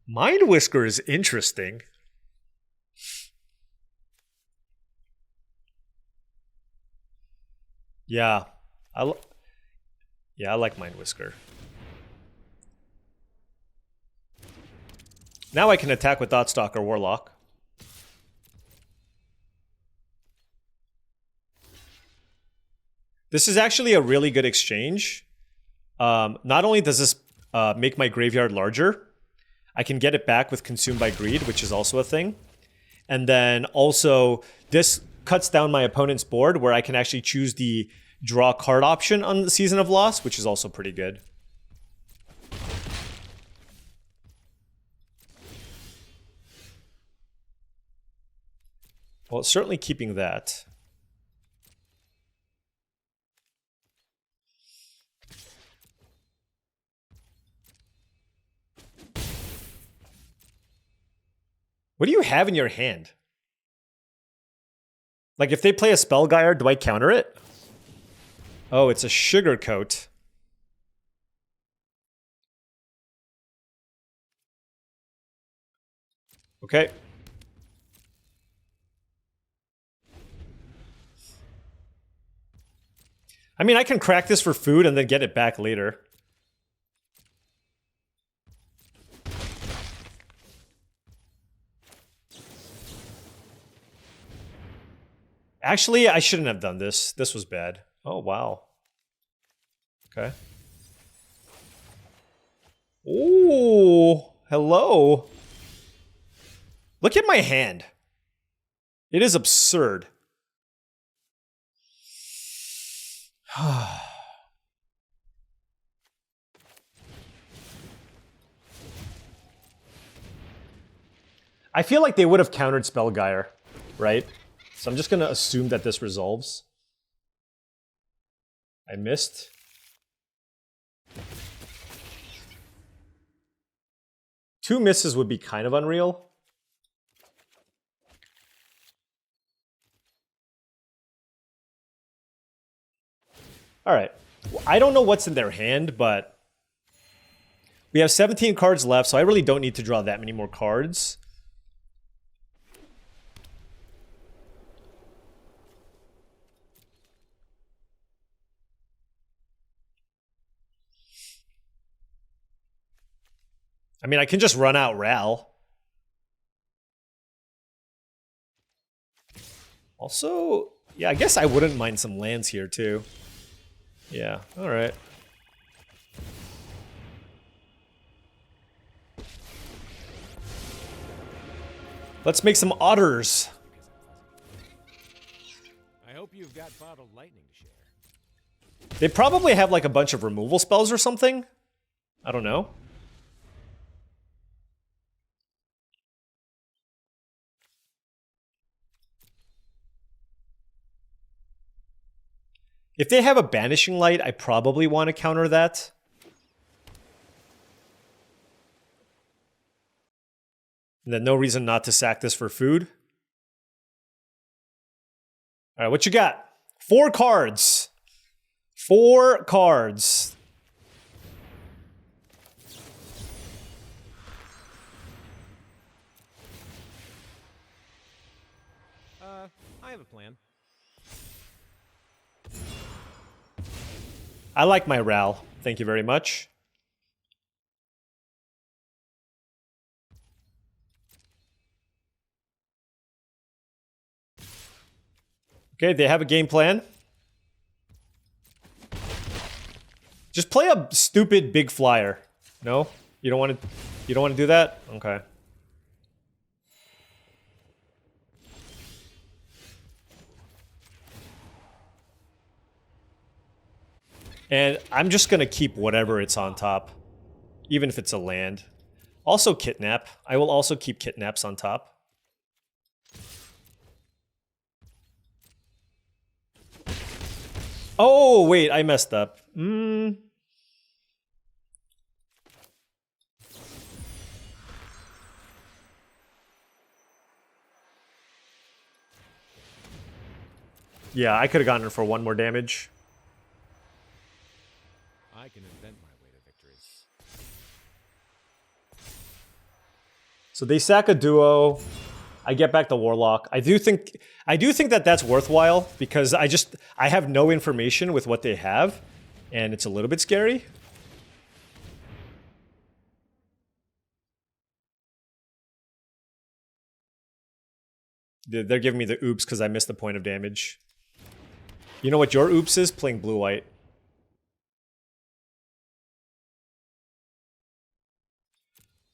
Mind Whisker is interesting. Yeah, I like Mind Whisker. Now I can attack with Thoughtstalker Warlock. This is actually a really good exchange. Not only does this make my graveyard larger, I can get it back with Consumed by Greed, which is also a thing. And then also, this cuts down my opponent's board where I can actually choose the draw card option on the Season of Loss, which is also pretty good. Well, certainly keeping that. What do you have in your hand? Like, if they play a Spellgyre, do I counter it? Oh, it's a Sugar Coat. Okay. I mean, I can crack this for food and then get it back later. Actually, I shouldn't have done this. This was bad. Oh, wow. Okay. Ooh, hello. Look at my hand. It is absurd. I feel like they would have countered Spellgyre, right? So I'm just going to assume that this resolves. I missed. Two misses would be kind of unreal. All right. I don't know what's in their hand, but we have 17 cards left, so I really don't need to draw that many more cards. I mean, I can just run out Ral. Also, yeah, I guess I wouldn't mind some lands here, too. Yeah, all right. Let's make some otters. I hope you've got bottled lightning to share. They probably have like a bunch of removal spells or something. I don't know. If they have a Banishing Light, I probably want to counter that. And then no reason not to sack this for food. All right, what you got? 4 cards. 4 cards. I have a plan. I like my Ral. Thank you very much. Okay, they have a game plan. Just play a stupid big flyer. No? You don't want to do that? Okay. And I'm just going to keep whatever it's on top, even if it's a land. Also Kidnap. I will also keep Kidnaps on top. Oh, wait, I messed up. Yeah, I could have gotten her for 1 more damage. I can invent my way to victory. So they sack a duo. I get back the Warlock. I do think that that's worthwhile because I have no information with what they have, and it's a little bit scary. They're giving me the oops because I missed the point of damage. You know what your oops is? Playing blue-white.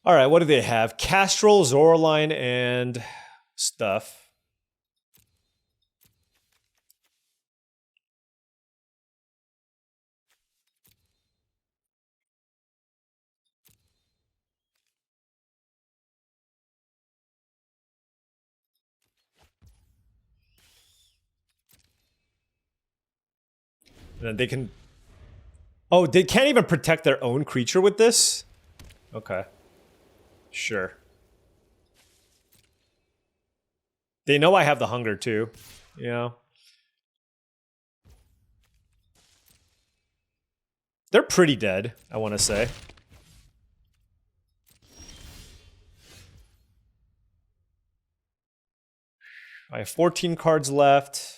Alright, what do they have? Castrol, Zoraline, and stuff. And then they can... Oh, they can't even protect their own creature with this? Okay. Sure. They know I have the hunger too, you know? They're pretty dead, I want to say. I have 14 cards left.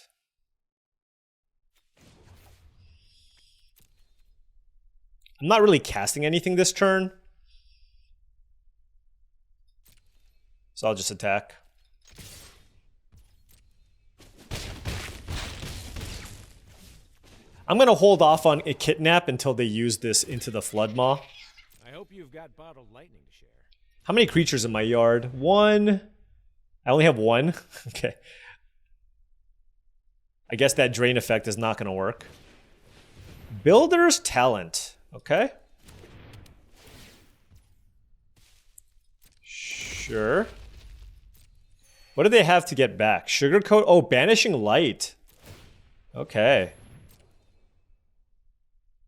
I'm not really casting anything this turn. So I'll just attack. I'm going to hold off on a Kidnap until they use this into the Flood Maw. I hope you've got bottled lightning to share. How many creatures in my yard? 1. I only have 1. Okay. I guess that drain effect is not going to work. Builder's Talent. Okay. Sure. What do they have to get back? Sugarcoat? Oh, Banishing Light. Okay.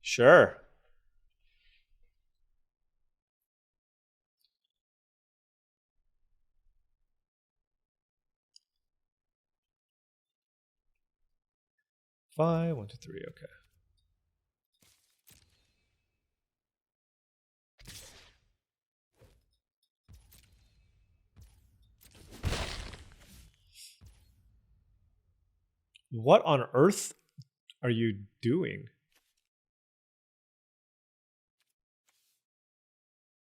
Sure. Five, 1, 2, 3, okay. What on earth are you doing?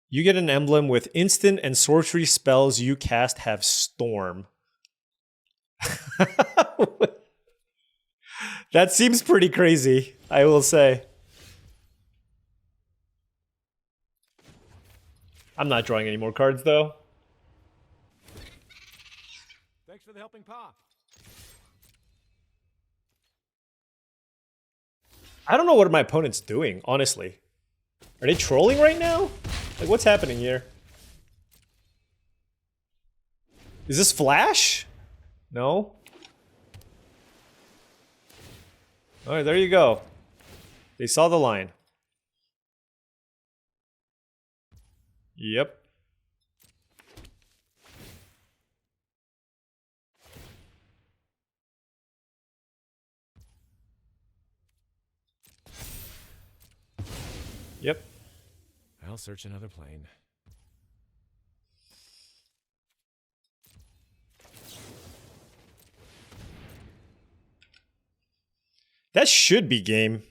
You get an emblem with instant and sorcery spells you cast have Storm. That seems pretty crazy, I will say. I'm not drawing any more cards, though. Thanks for the helping paw. I don't know what my opponent's doing, honestly. Are they trolling right now? Like, what's happening here? Is this Flash? No? Alright, there you go. They saw the line. Yep. Yep. I'll search another plane. That should be game.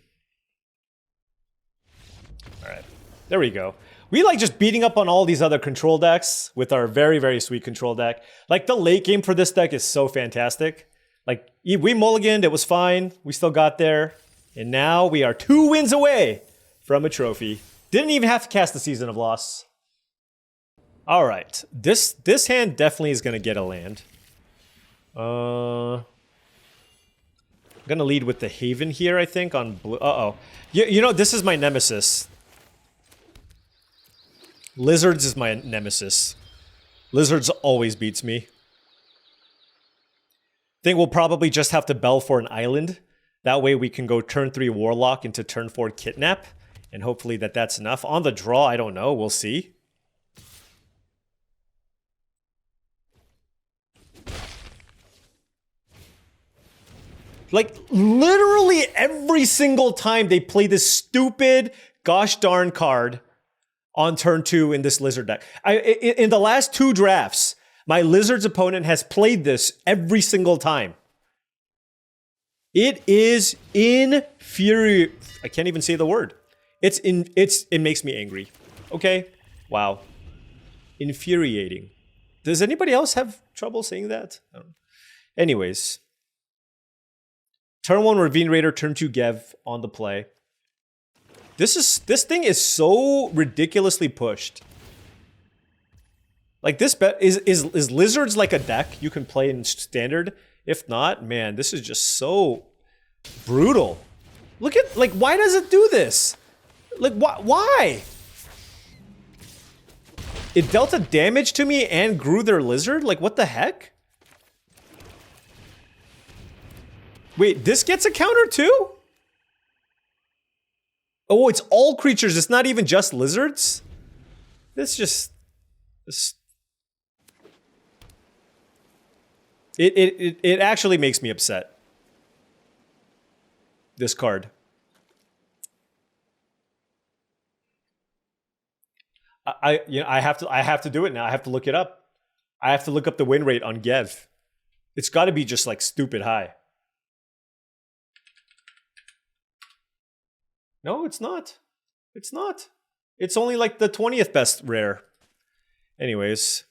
Alright. There we go. We like just beating up on all these other control decks with our very, very sweet control deck. Like, the late game for this deck is so fantastic. Like, we mulliganed, it was fine. We still got there. And now we are 2 wins away from a trophy. Didn't even have to cast the Season of Loss. All right. This hand definitely is going to get a land. I'm going to lead with the Haven here, I think, on blue. Uh-oh. You know, this is my nemesis. Lizards is my nemesis. Lizards always beats me. Think we'll probably just have to bell for an island. That way we can go turn 3 Warlock into turn 4 Kidnap. And hopefully that's enough. On the draw, I don't know. We'll see. Like, literally every single time they play this stupid gosh darn card on turn 2 in this Lizard deck. In the last 2 drafts, my Lizard's opponent has played this every single time. It is infuriating. I can't even say the word. It makes me angry. Okay? Wow. Infuriating. Does anybody else have trouble saying that? I don't know. Anyways. Turn 1 Ravine Raider, turn 2 Gev on the play. This thing is so ridiculously pushed. Like this bet is Lizards like a deck you can play in standard? If not, man, this is just so brutal. Look at, like, why does it do this? Like, why? It dealt a damage to me and grew their Lizard? Like, what the heck? Wait, this gets a counter too? Oh, it's all creatures. It's not even just lizards? This just... It actually makes me upset. This card. I have to do it now. I have to look it up. I have to look up the win rate on Gev. It's got to be just like stupid high. No, it's not. It's not. It's only like the 20th best rare. Anyways.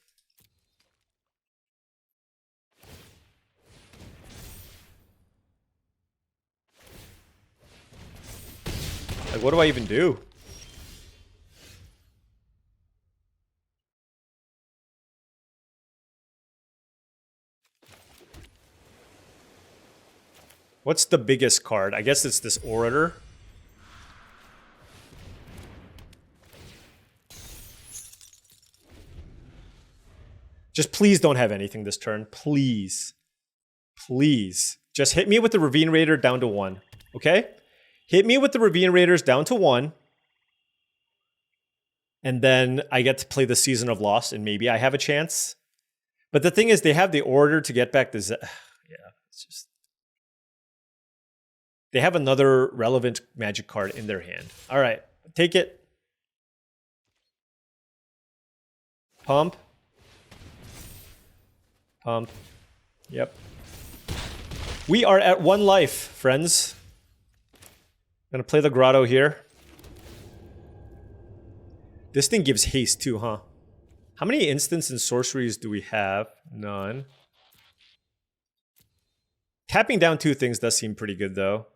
Like, what do I even do? What's the biggest card? I guess it's this Orator. Just please don't have anything this turn. Please. Please. Just hit me with the Ravine Raider down to 1. Okay? Hit me with the Ravine Raiders down to 1. And then I get to play the Season of Loss, and maybe I have a chance. But the thing is, they have the Orator to get back the... Yeah, it's just... They have another relevant magic card in their hand. All right. Take it. Pump. Pump. Yep. We are at 1 life, friends. Gonna play the Grotto here. This thing gives haste too, huh? How many instants and sorceries do we have? None. Tapping down 2 things does seem pretty good, though.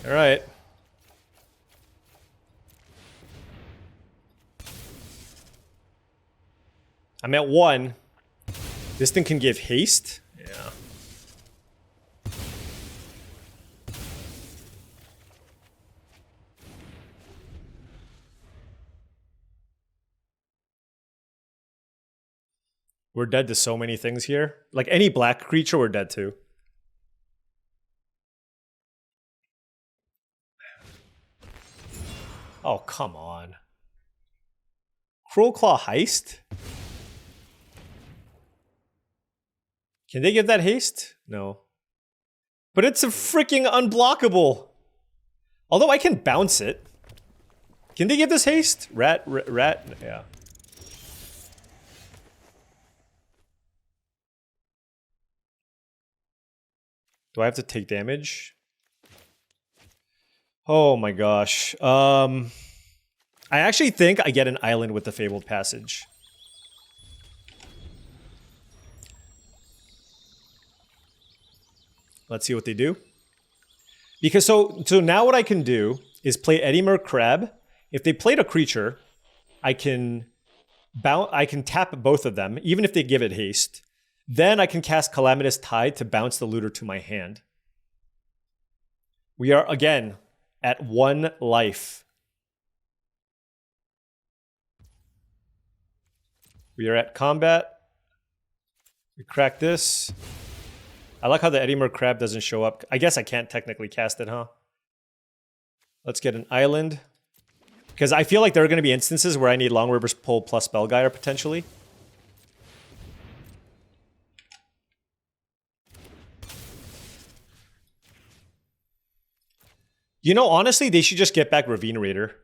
All right. I'm at 1. This thing can give haste? Yeah. We're dead to so many things here. Like any black creature, we're dead to. Oh, come on. Cruel Claw Heist? Can they give that haste? No. But it's a freaking unblockable. Although I can bounce it. Can they give this haste? Rat, yeah. Do I have to take damage? Oh my gosh. I actually think I get an island with the Fabled Passage. Let's see what they do. Because so now what I can do is play Eddymer Crab. If they played a creature, I can tap both of them, even if they give it haste. Then I can cast Calamitous Tide to bounce the looter to my hand. We are, again, at 1 life. We are at combat. We crack this. I like how the Eddymer Crab doesn't show up. I guess I can't technically cast it, huh? Let's get an island. Because I feel like there are going to be instances where I need Long River's Pull plus Spellguider, potentially. You know, honestly, they should just get back Ravine Raider.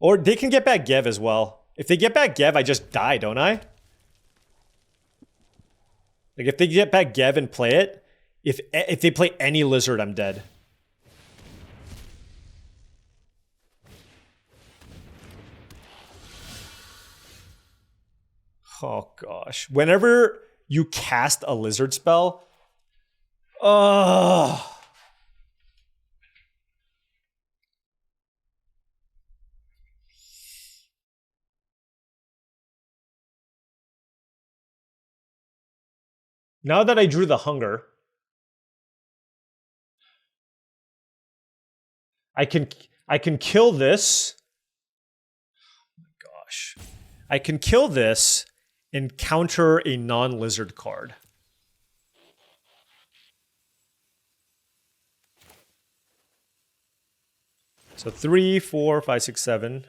Or they can get back Gev as well. If they get back Gev, I just die, don't I? Like, if they get back Gev and play it, if they play any lizard, I'm dead. Oh, gosh. Whenever you cast a lizard spell... Ugh... Now that I drew the hunger, I can kill this. Oh my gosh. I can kill this and counter a non-lizard card. So 3, 4, 5, 6, 7.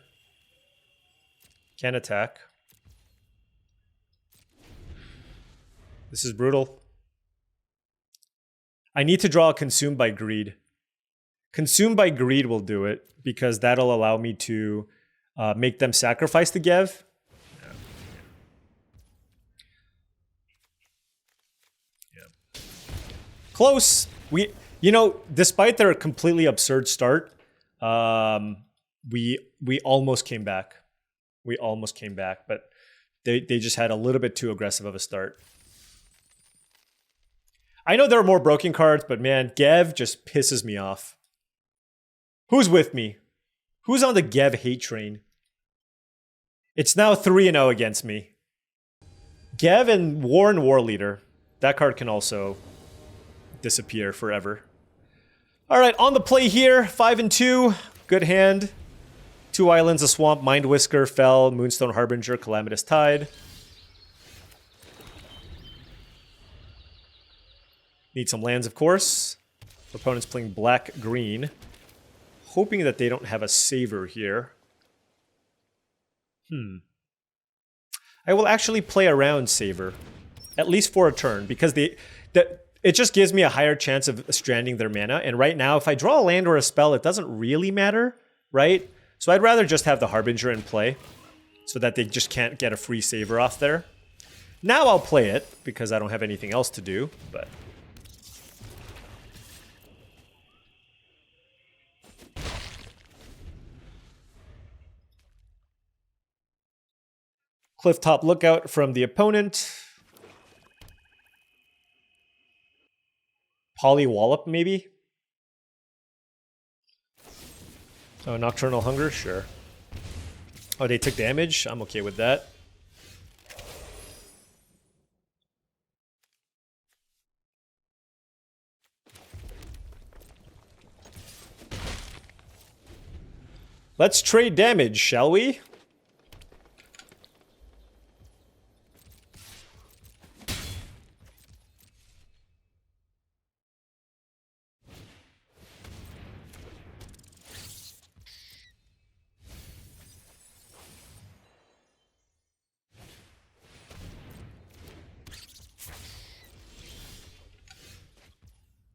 Can attack. This is brutal. I need to draw a Consumed by Greed. Consumed by Greed will do it, because that'll allow me to make them sacrifice the Gev. Yeah. Close. You know, despite their completely absurd start, we almost came back. We almost came back, but they just had a little bit too aggressive of a start. I know there are more broken cards, but man, Gev just pisses me off. Who's with me? Who's on the Gev hate train? It's now 3-0 against me. Gev and War Leader. That card can also disappear forever. All right, on the play here, 5 and 2. Good hand. 2 islands, a swamp, Mind Whisker, Fell, Moonstone Harbinger, Calamitous Tide. Need some lands, of course. Opponent's playing black-green. Hoping that they don't have a Saver here. I will actually play around Saver. At least for a turn, because it just gives me a higher chance of stranding their mana. And right now, if I draw a land or a spell, it doesn't really matter, right? So I'd rather just have the Harbinger in play, so that they just can't get a free Saver off there. Now I'll play it, because I don't have anything else to do, but... Clifftop Lookout from the opponent. Polywallop, maybe? Oh, Nocturnal Hunger? Sure. Oh, they took damage? I'm okay with that. Let's trade damage, shall we?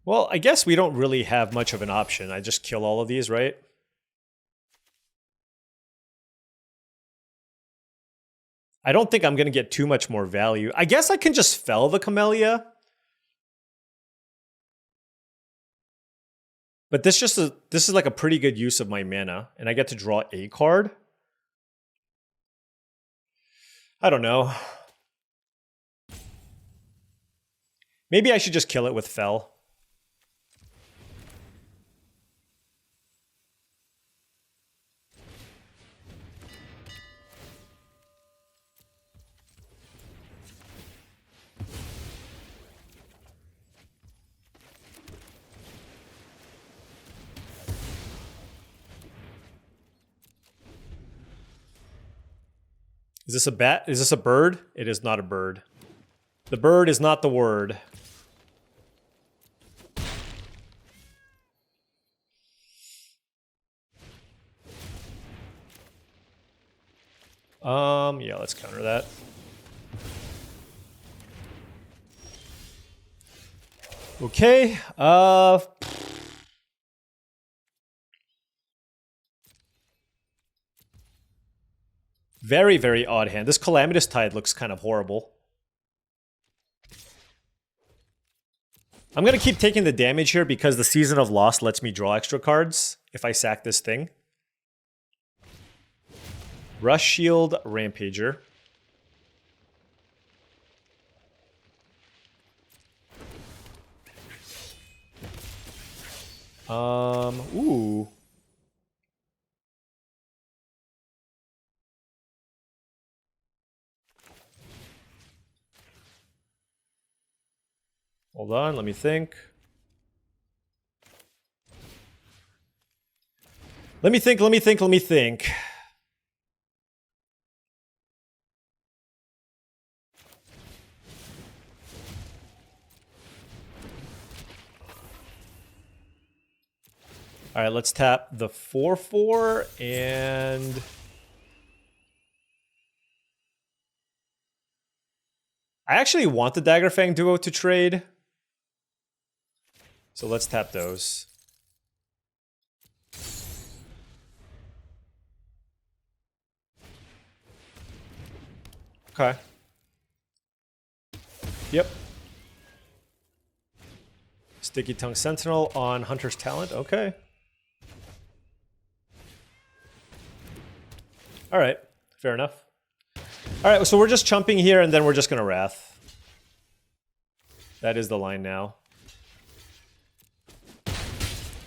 Well, I guess we don't really have much of an option. I just kill all of these, right? I don't think I'm going to get too much more value. I guess I can just fell the Camellia. But this is like a pretty good use of my mana, and I get to draw a card. I don't know. Maybe I should just kill it with fell. Is this a bat? Is this a bird? It is not a bird. The bird is not the word. Yeah, let's counter that. Okay, very, very odd hand. This Calamitous Tide looks kind of horrible. I'm gonna keep taking the damage here because the Season of Lost lets me draw extra cards if I sack this thing. Rush Shield, Rampager. Ooh. Hold on, let me think. Let me think. All right, let's tap the 4/4 and I actually want the Daggerfang duo to trade. So let's tap those. Okay. Yep. Sticky Tongue Sentinel on Hunter's Talent. Okay. All right. Fair enough. All right, so we're just chumping here, and then we're just going to Wrath. That is the line now.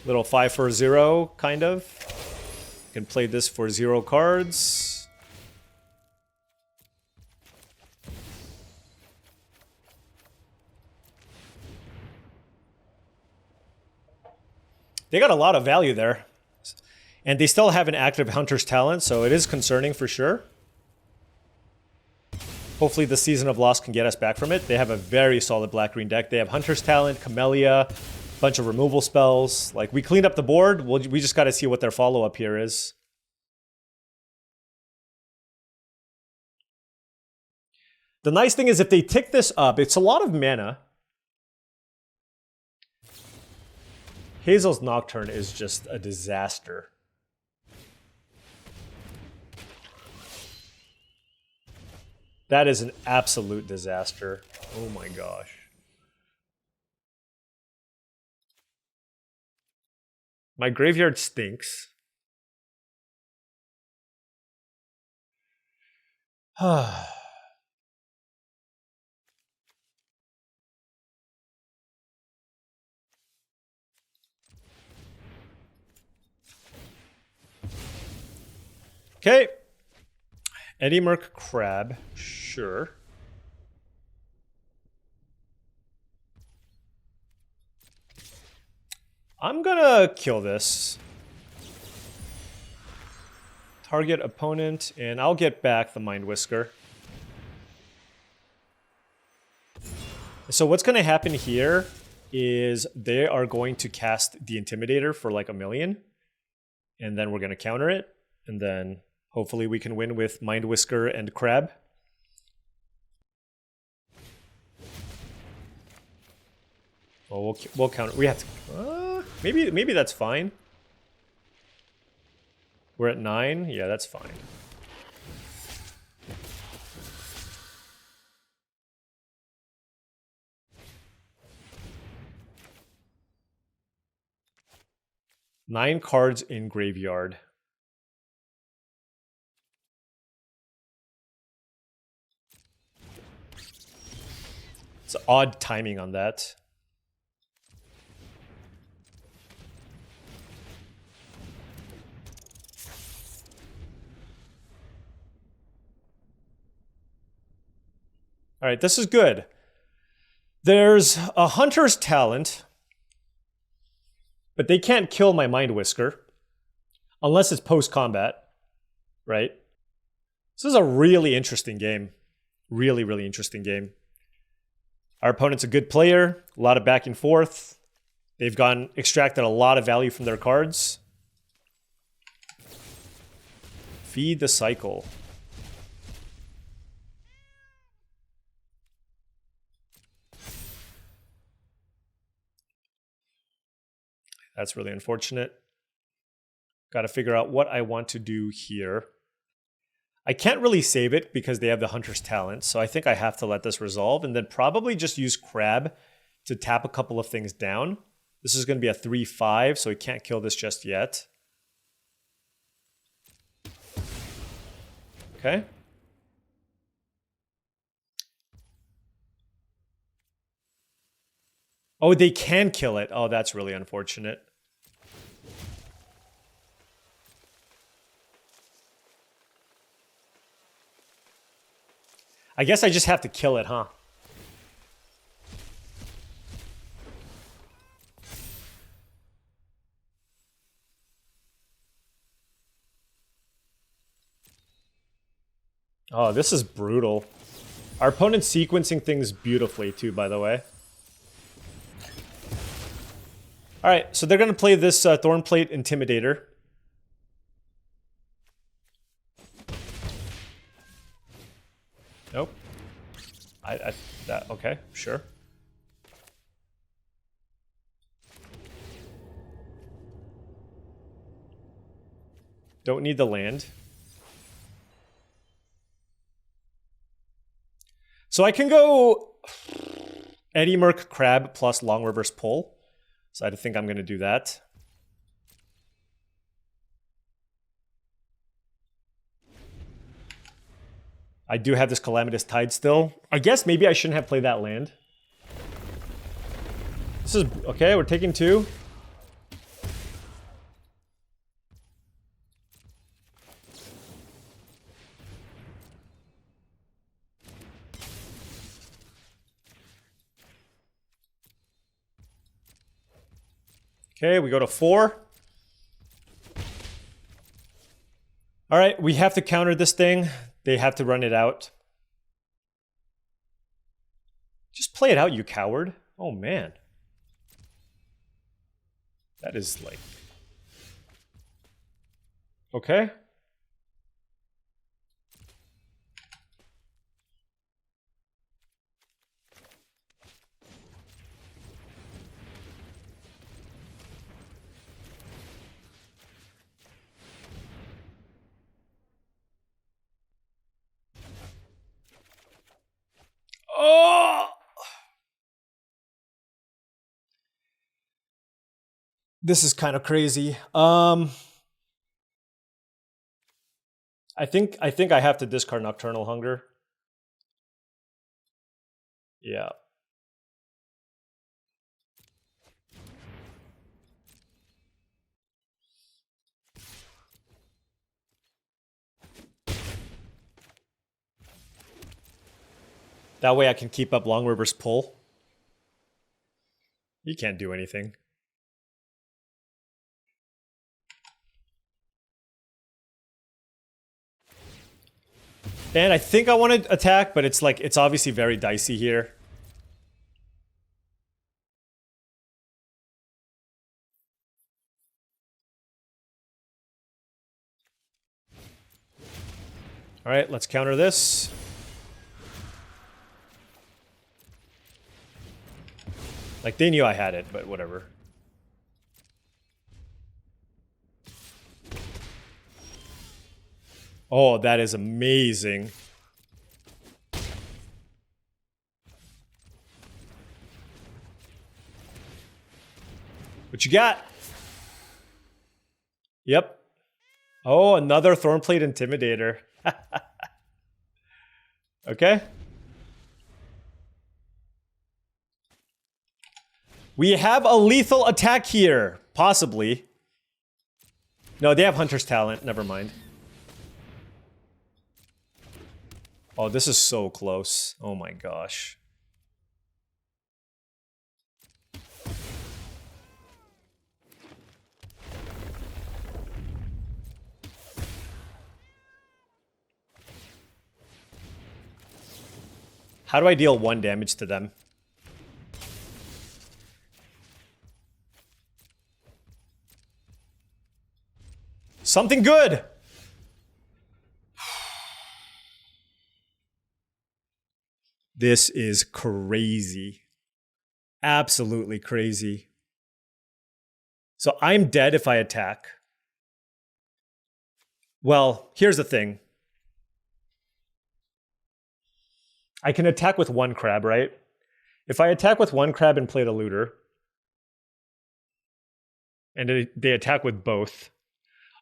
Little 5 for 0, kind of. Can play this for 0 cards. They got a lot of value there. And they still have an active Hunter's Talent, so it is concerning for sure. Hopefully the Season of Lost can get us back from it. They have a very solid black-green deck. They have Hunter's Talent, Camellia, bunch of removal spells. Like, we cleaned up the board. We just got to see what their follow-up here is. The nice thing is if they tick this up, it's a lot of mana. Hazel's Nocturne is just a disaster. That is an absolute disaster. Oh my gosh. My graveyard stinks. Okay. Eddie Merc Crab. Sure. I'm gonna kill this. Target opponent, and I'll get back the Mind Whisker. So what's gonna happen here is they are going to cast the Intimidator for like 1 million. And then we're gonna counter it. And then hopefully we can win with Mind Whisker and Crab. Oh, we'll counter. We have to. Maybe that's fine. We're at 9. Yeah, that's fine. Nine cards in graveyard. It's odd timing on that. All right, this is good. There's a Hunter's Talent, but they can't kill my Mind Whisker unless it's post-combat, right? This is a really interesting game. Really, really interesting game. Our opponent's a good player. A lot of back and forth. They've extracted a lot of value from their cards. Feed the cycle. That's really unfortunate. Got to figure out what I want to do here. I can't really save it because they have the Hunter's Talent, so I think I have to let this resolve and then probably just use Crab to tap a couple of things down. This is going to be a 3-5, so we can't kill this just yet. Okay. Oh, they can kill it. Oh, that's really unfortunate. I guess I just have to kill it, huh? Oh, this is brutal. Our opponent's sequencing things beautifully too, by the way. All right, so they're going to play this Thornplate Intimidator. Nope. Okay, sure. Don't need the land. So I can go Eddy Merc Crab plus Long Reverse Pull. So I think I'm going to do that. I do have this Calamitous Tide still. I guess maybe I shouldn't have played that land. This is... Okay, we're taking 2. Okay, we go to 4. All right, we have to counter this thing. They have to run it out. Just play it out, you coward. Oh, man. That is like... Okay. Oh! This is kind of crazy. I think I have to discard Nocturnal Hunger. Yeah. That way I can keep up Long Reverse Pull. You can't do anything. And I think I want to attack, but it's like, it's obviously very dicey here. All right, let's counter this. Like, they knew I had it, but whatever. Oh, that is amazing. What you got? Yep. Oh, another Thornplate Intimidator. Okay. We have a lethal attack here. Possibly. No, they have Hunter's Talent. Never mind. Oh, this is so close. Oh my gosh. How do I deal 1 damage to them? Something good! This is crazy. Absolutely crazy. So I'm dead if I attack. Well, here's the thing. I can attack with 1 crab, right? If I attack with 1 crab and play the looter, and they attack with both.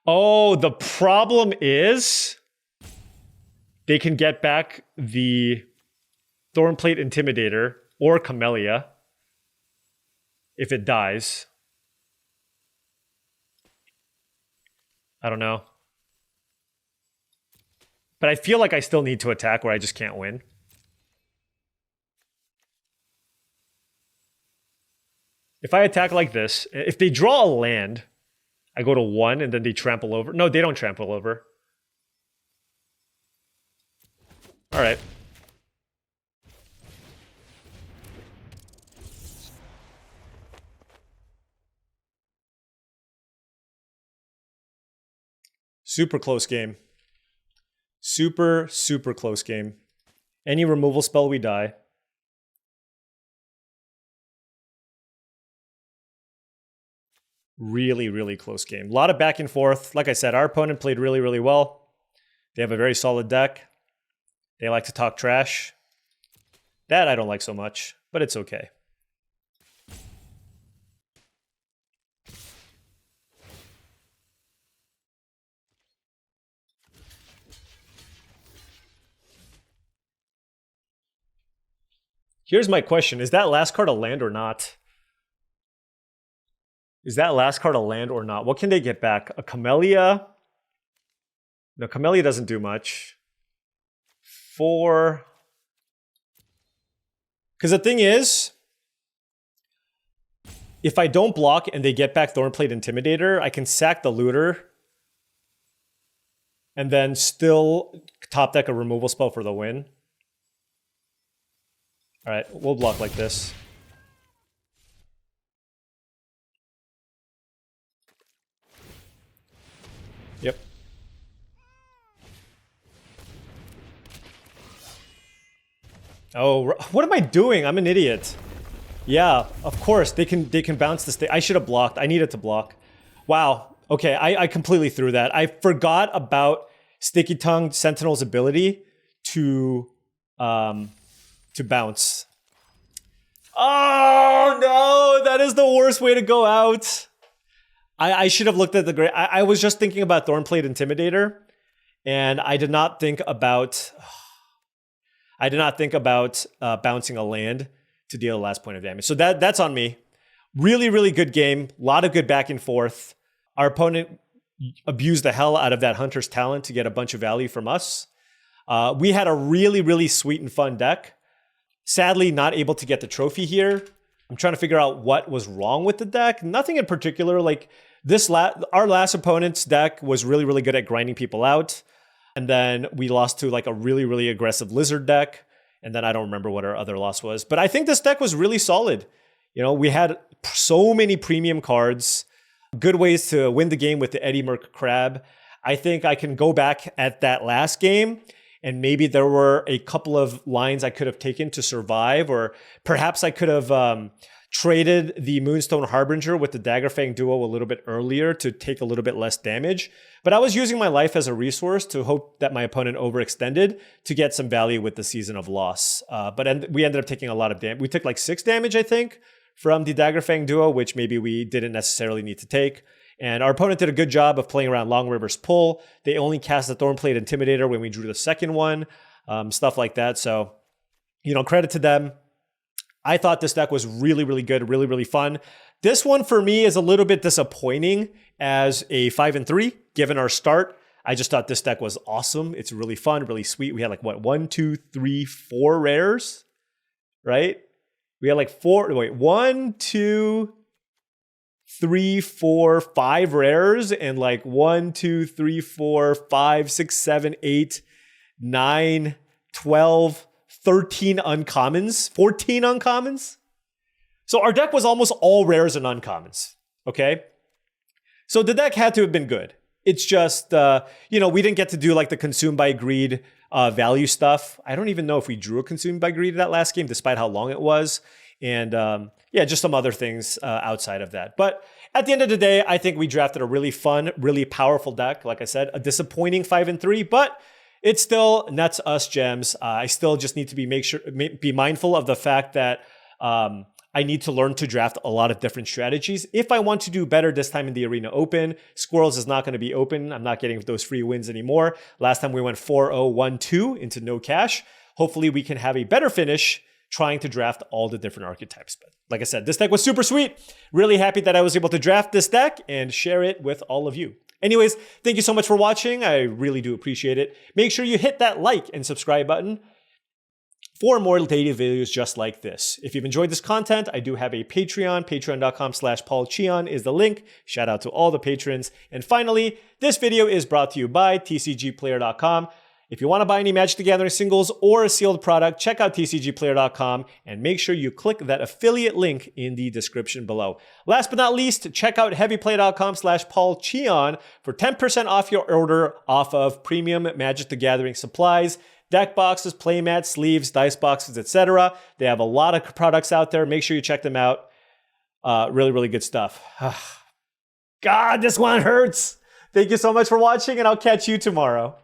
Oh, the problem is they can get back the Thornplate Intimidator or Camellia if it dies. I don't know. But I feel like I still need to attack where I just can't win. If I attack like this, if they draw a land, I go to 1 and then they trample over. No, they don't trample over. All right. Super close game. Super, super close game. Any removal spell, we die. Really, really close game. A lot of back and forth. Like I said, our opponent played really, really well. They have a very solid deck. They like to talk trash. That I don't like so much, but it's okay. Here's my question. Is that last card a land or not? Is that last card a land or not? What can they get back? A Camellia? No, Camellia doesn't do much. 4. Because the thing is, if I don't block and they get back Thornplate Intimidator, I can sack the looter and then still top deck a removal spell for the win. All right, we'll block like this. Yep. Oh, what am I doing? I'm an idiot. Yeah, of course they can bounce this thing. I should have blocked. I needed to block. Wow. Okay, I completely threw that. I forgot about Sticky Tongue Sentinel's ability to bounce. Oh no, that is the worst way to go out. I should have looked at the great. I was just thinking about Thornplate Intimidator, and I did not think about. Bouncing a land to deal the last point of damage. So that's on me. Really, really good game. A lot of good back and forth. Our opponent abused the hell out of that Hunter's Talent to get a bunch of value from us. We had a really, really sweet and fun deck. Sadly, not able to get the trophy here. I'm trying to figure out what was wrong with the deck. Nothing in particular. Like our last opponent's deck was really, really good at grinding people out. And then we lost to like a really, really aggressive lizard deck. And then I don't remember what our other loss was. But I think this deck was really solid. You know, we had so many premium cards, good ways to win the game with the Eddie Merc Crab. I think I can go back at that last game and maybe there were a couple of lines I could have taken to survive, or perhaps I could have traded the Moonstone Harbinger with the Daggerfang duo a little bit earlier to take a little bit less damage. But I was using my life as a resource to hope that my opponent overextended to get some value with the Season of Loss. But we ended up taking a lot of damage. We took like 6 damage, I think, from the Daggerfang duo, which maybe we didn't necessarily need to take. And our opponent did a good job of playing around Long River's Pull. They only cast the Thornplate Intimidator when we drew the second one, stuff like that. So, you know, credit to them. I thought this deck was really, really good, really, really fun. This one for me is a little bit disappointing as a 5-3, given our start. I just thought this deck was awesome. It's really fun, really sweet. We had like, what, 1, 2, 3, 4 rares, right? We had like 1, 2, 3, 4, 5 rares, and like 1, 2, 3, 4, 5, 6, 7, 8, 9, 12, 13 uncommons, 14 uncommons. So our deck was almost all rares and uncommons, okay? So the deck had to have been good. It's just, we didn't get to do like the Consumed by Greed value stuff. I don't even know if we drew a Consumed by Greed that last game, despite how long it was. And just some other things outside of that. But at the end of the day, I think we drafted a really fun, really powerful deck. Like I said, a disappointing 5-3, but it still nets us gems. I still just need to be mindful of the fact that I need to learn to draft a lot of different strategies. If I want to do better this time in the Arena Open, Squirrels is not going to be open. I'm not getting those free wins anymore. Last time we went 4-0-1-2 into no cash. Hopefully we can have a better finish trying to draft all the different archetypes. But like I said, this deck was super sweet. Really happy that I was able to draft this deck and share it with all of you. Anyways, thank you so much for watching. I really do appreciate it. Make sure you hit that like and subscribe button for more daily videos just like this. If you've enjoyed this content, I do have a Patreon. Patreon.com/paulcheon is the link. Shout out to all the patrons. And finally, this video is brought to you by tcgplayer.com. If you want to buy any Magic the Gathering singles or a sealed product, check out tcgplayer.com and make sure you click that affiliate link in the description below. Last but not least, check out heavyplay.com/paulcheon for 10% off your order off of premium Magic the Gathering supplies, deck boxes, playmats, sleeves, dice boxes, etc. They have a lot of products out there. Make sure you check them out. Really, really good stuff. God, this one hurts. Thank you so much for watching, and I'll catch you tomorrow.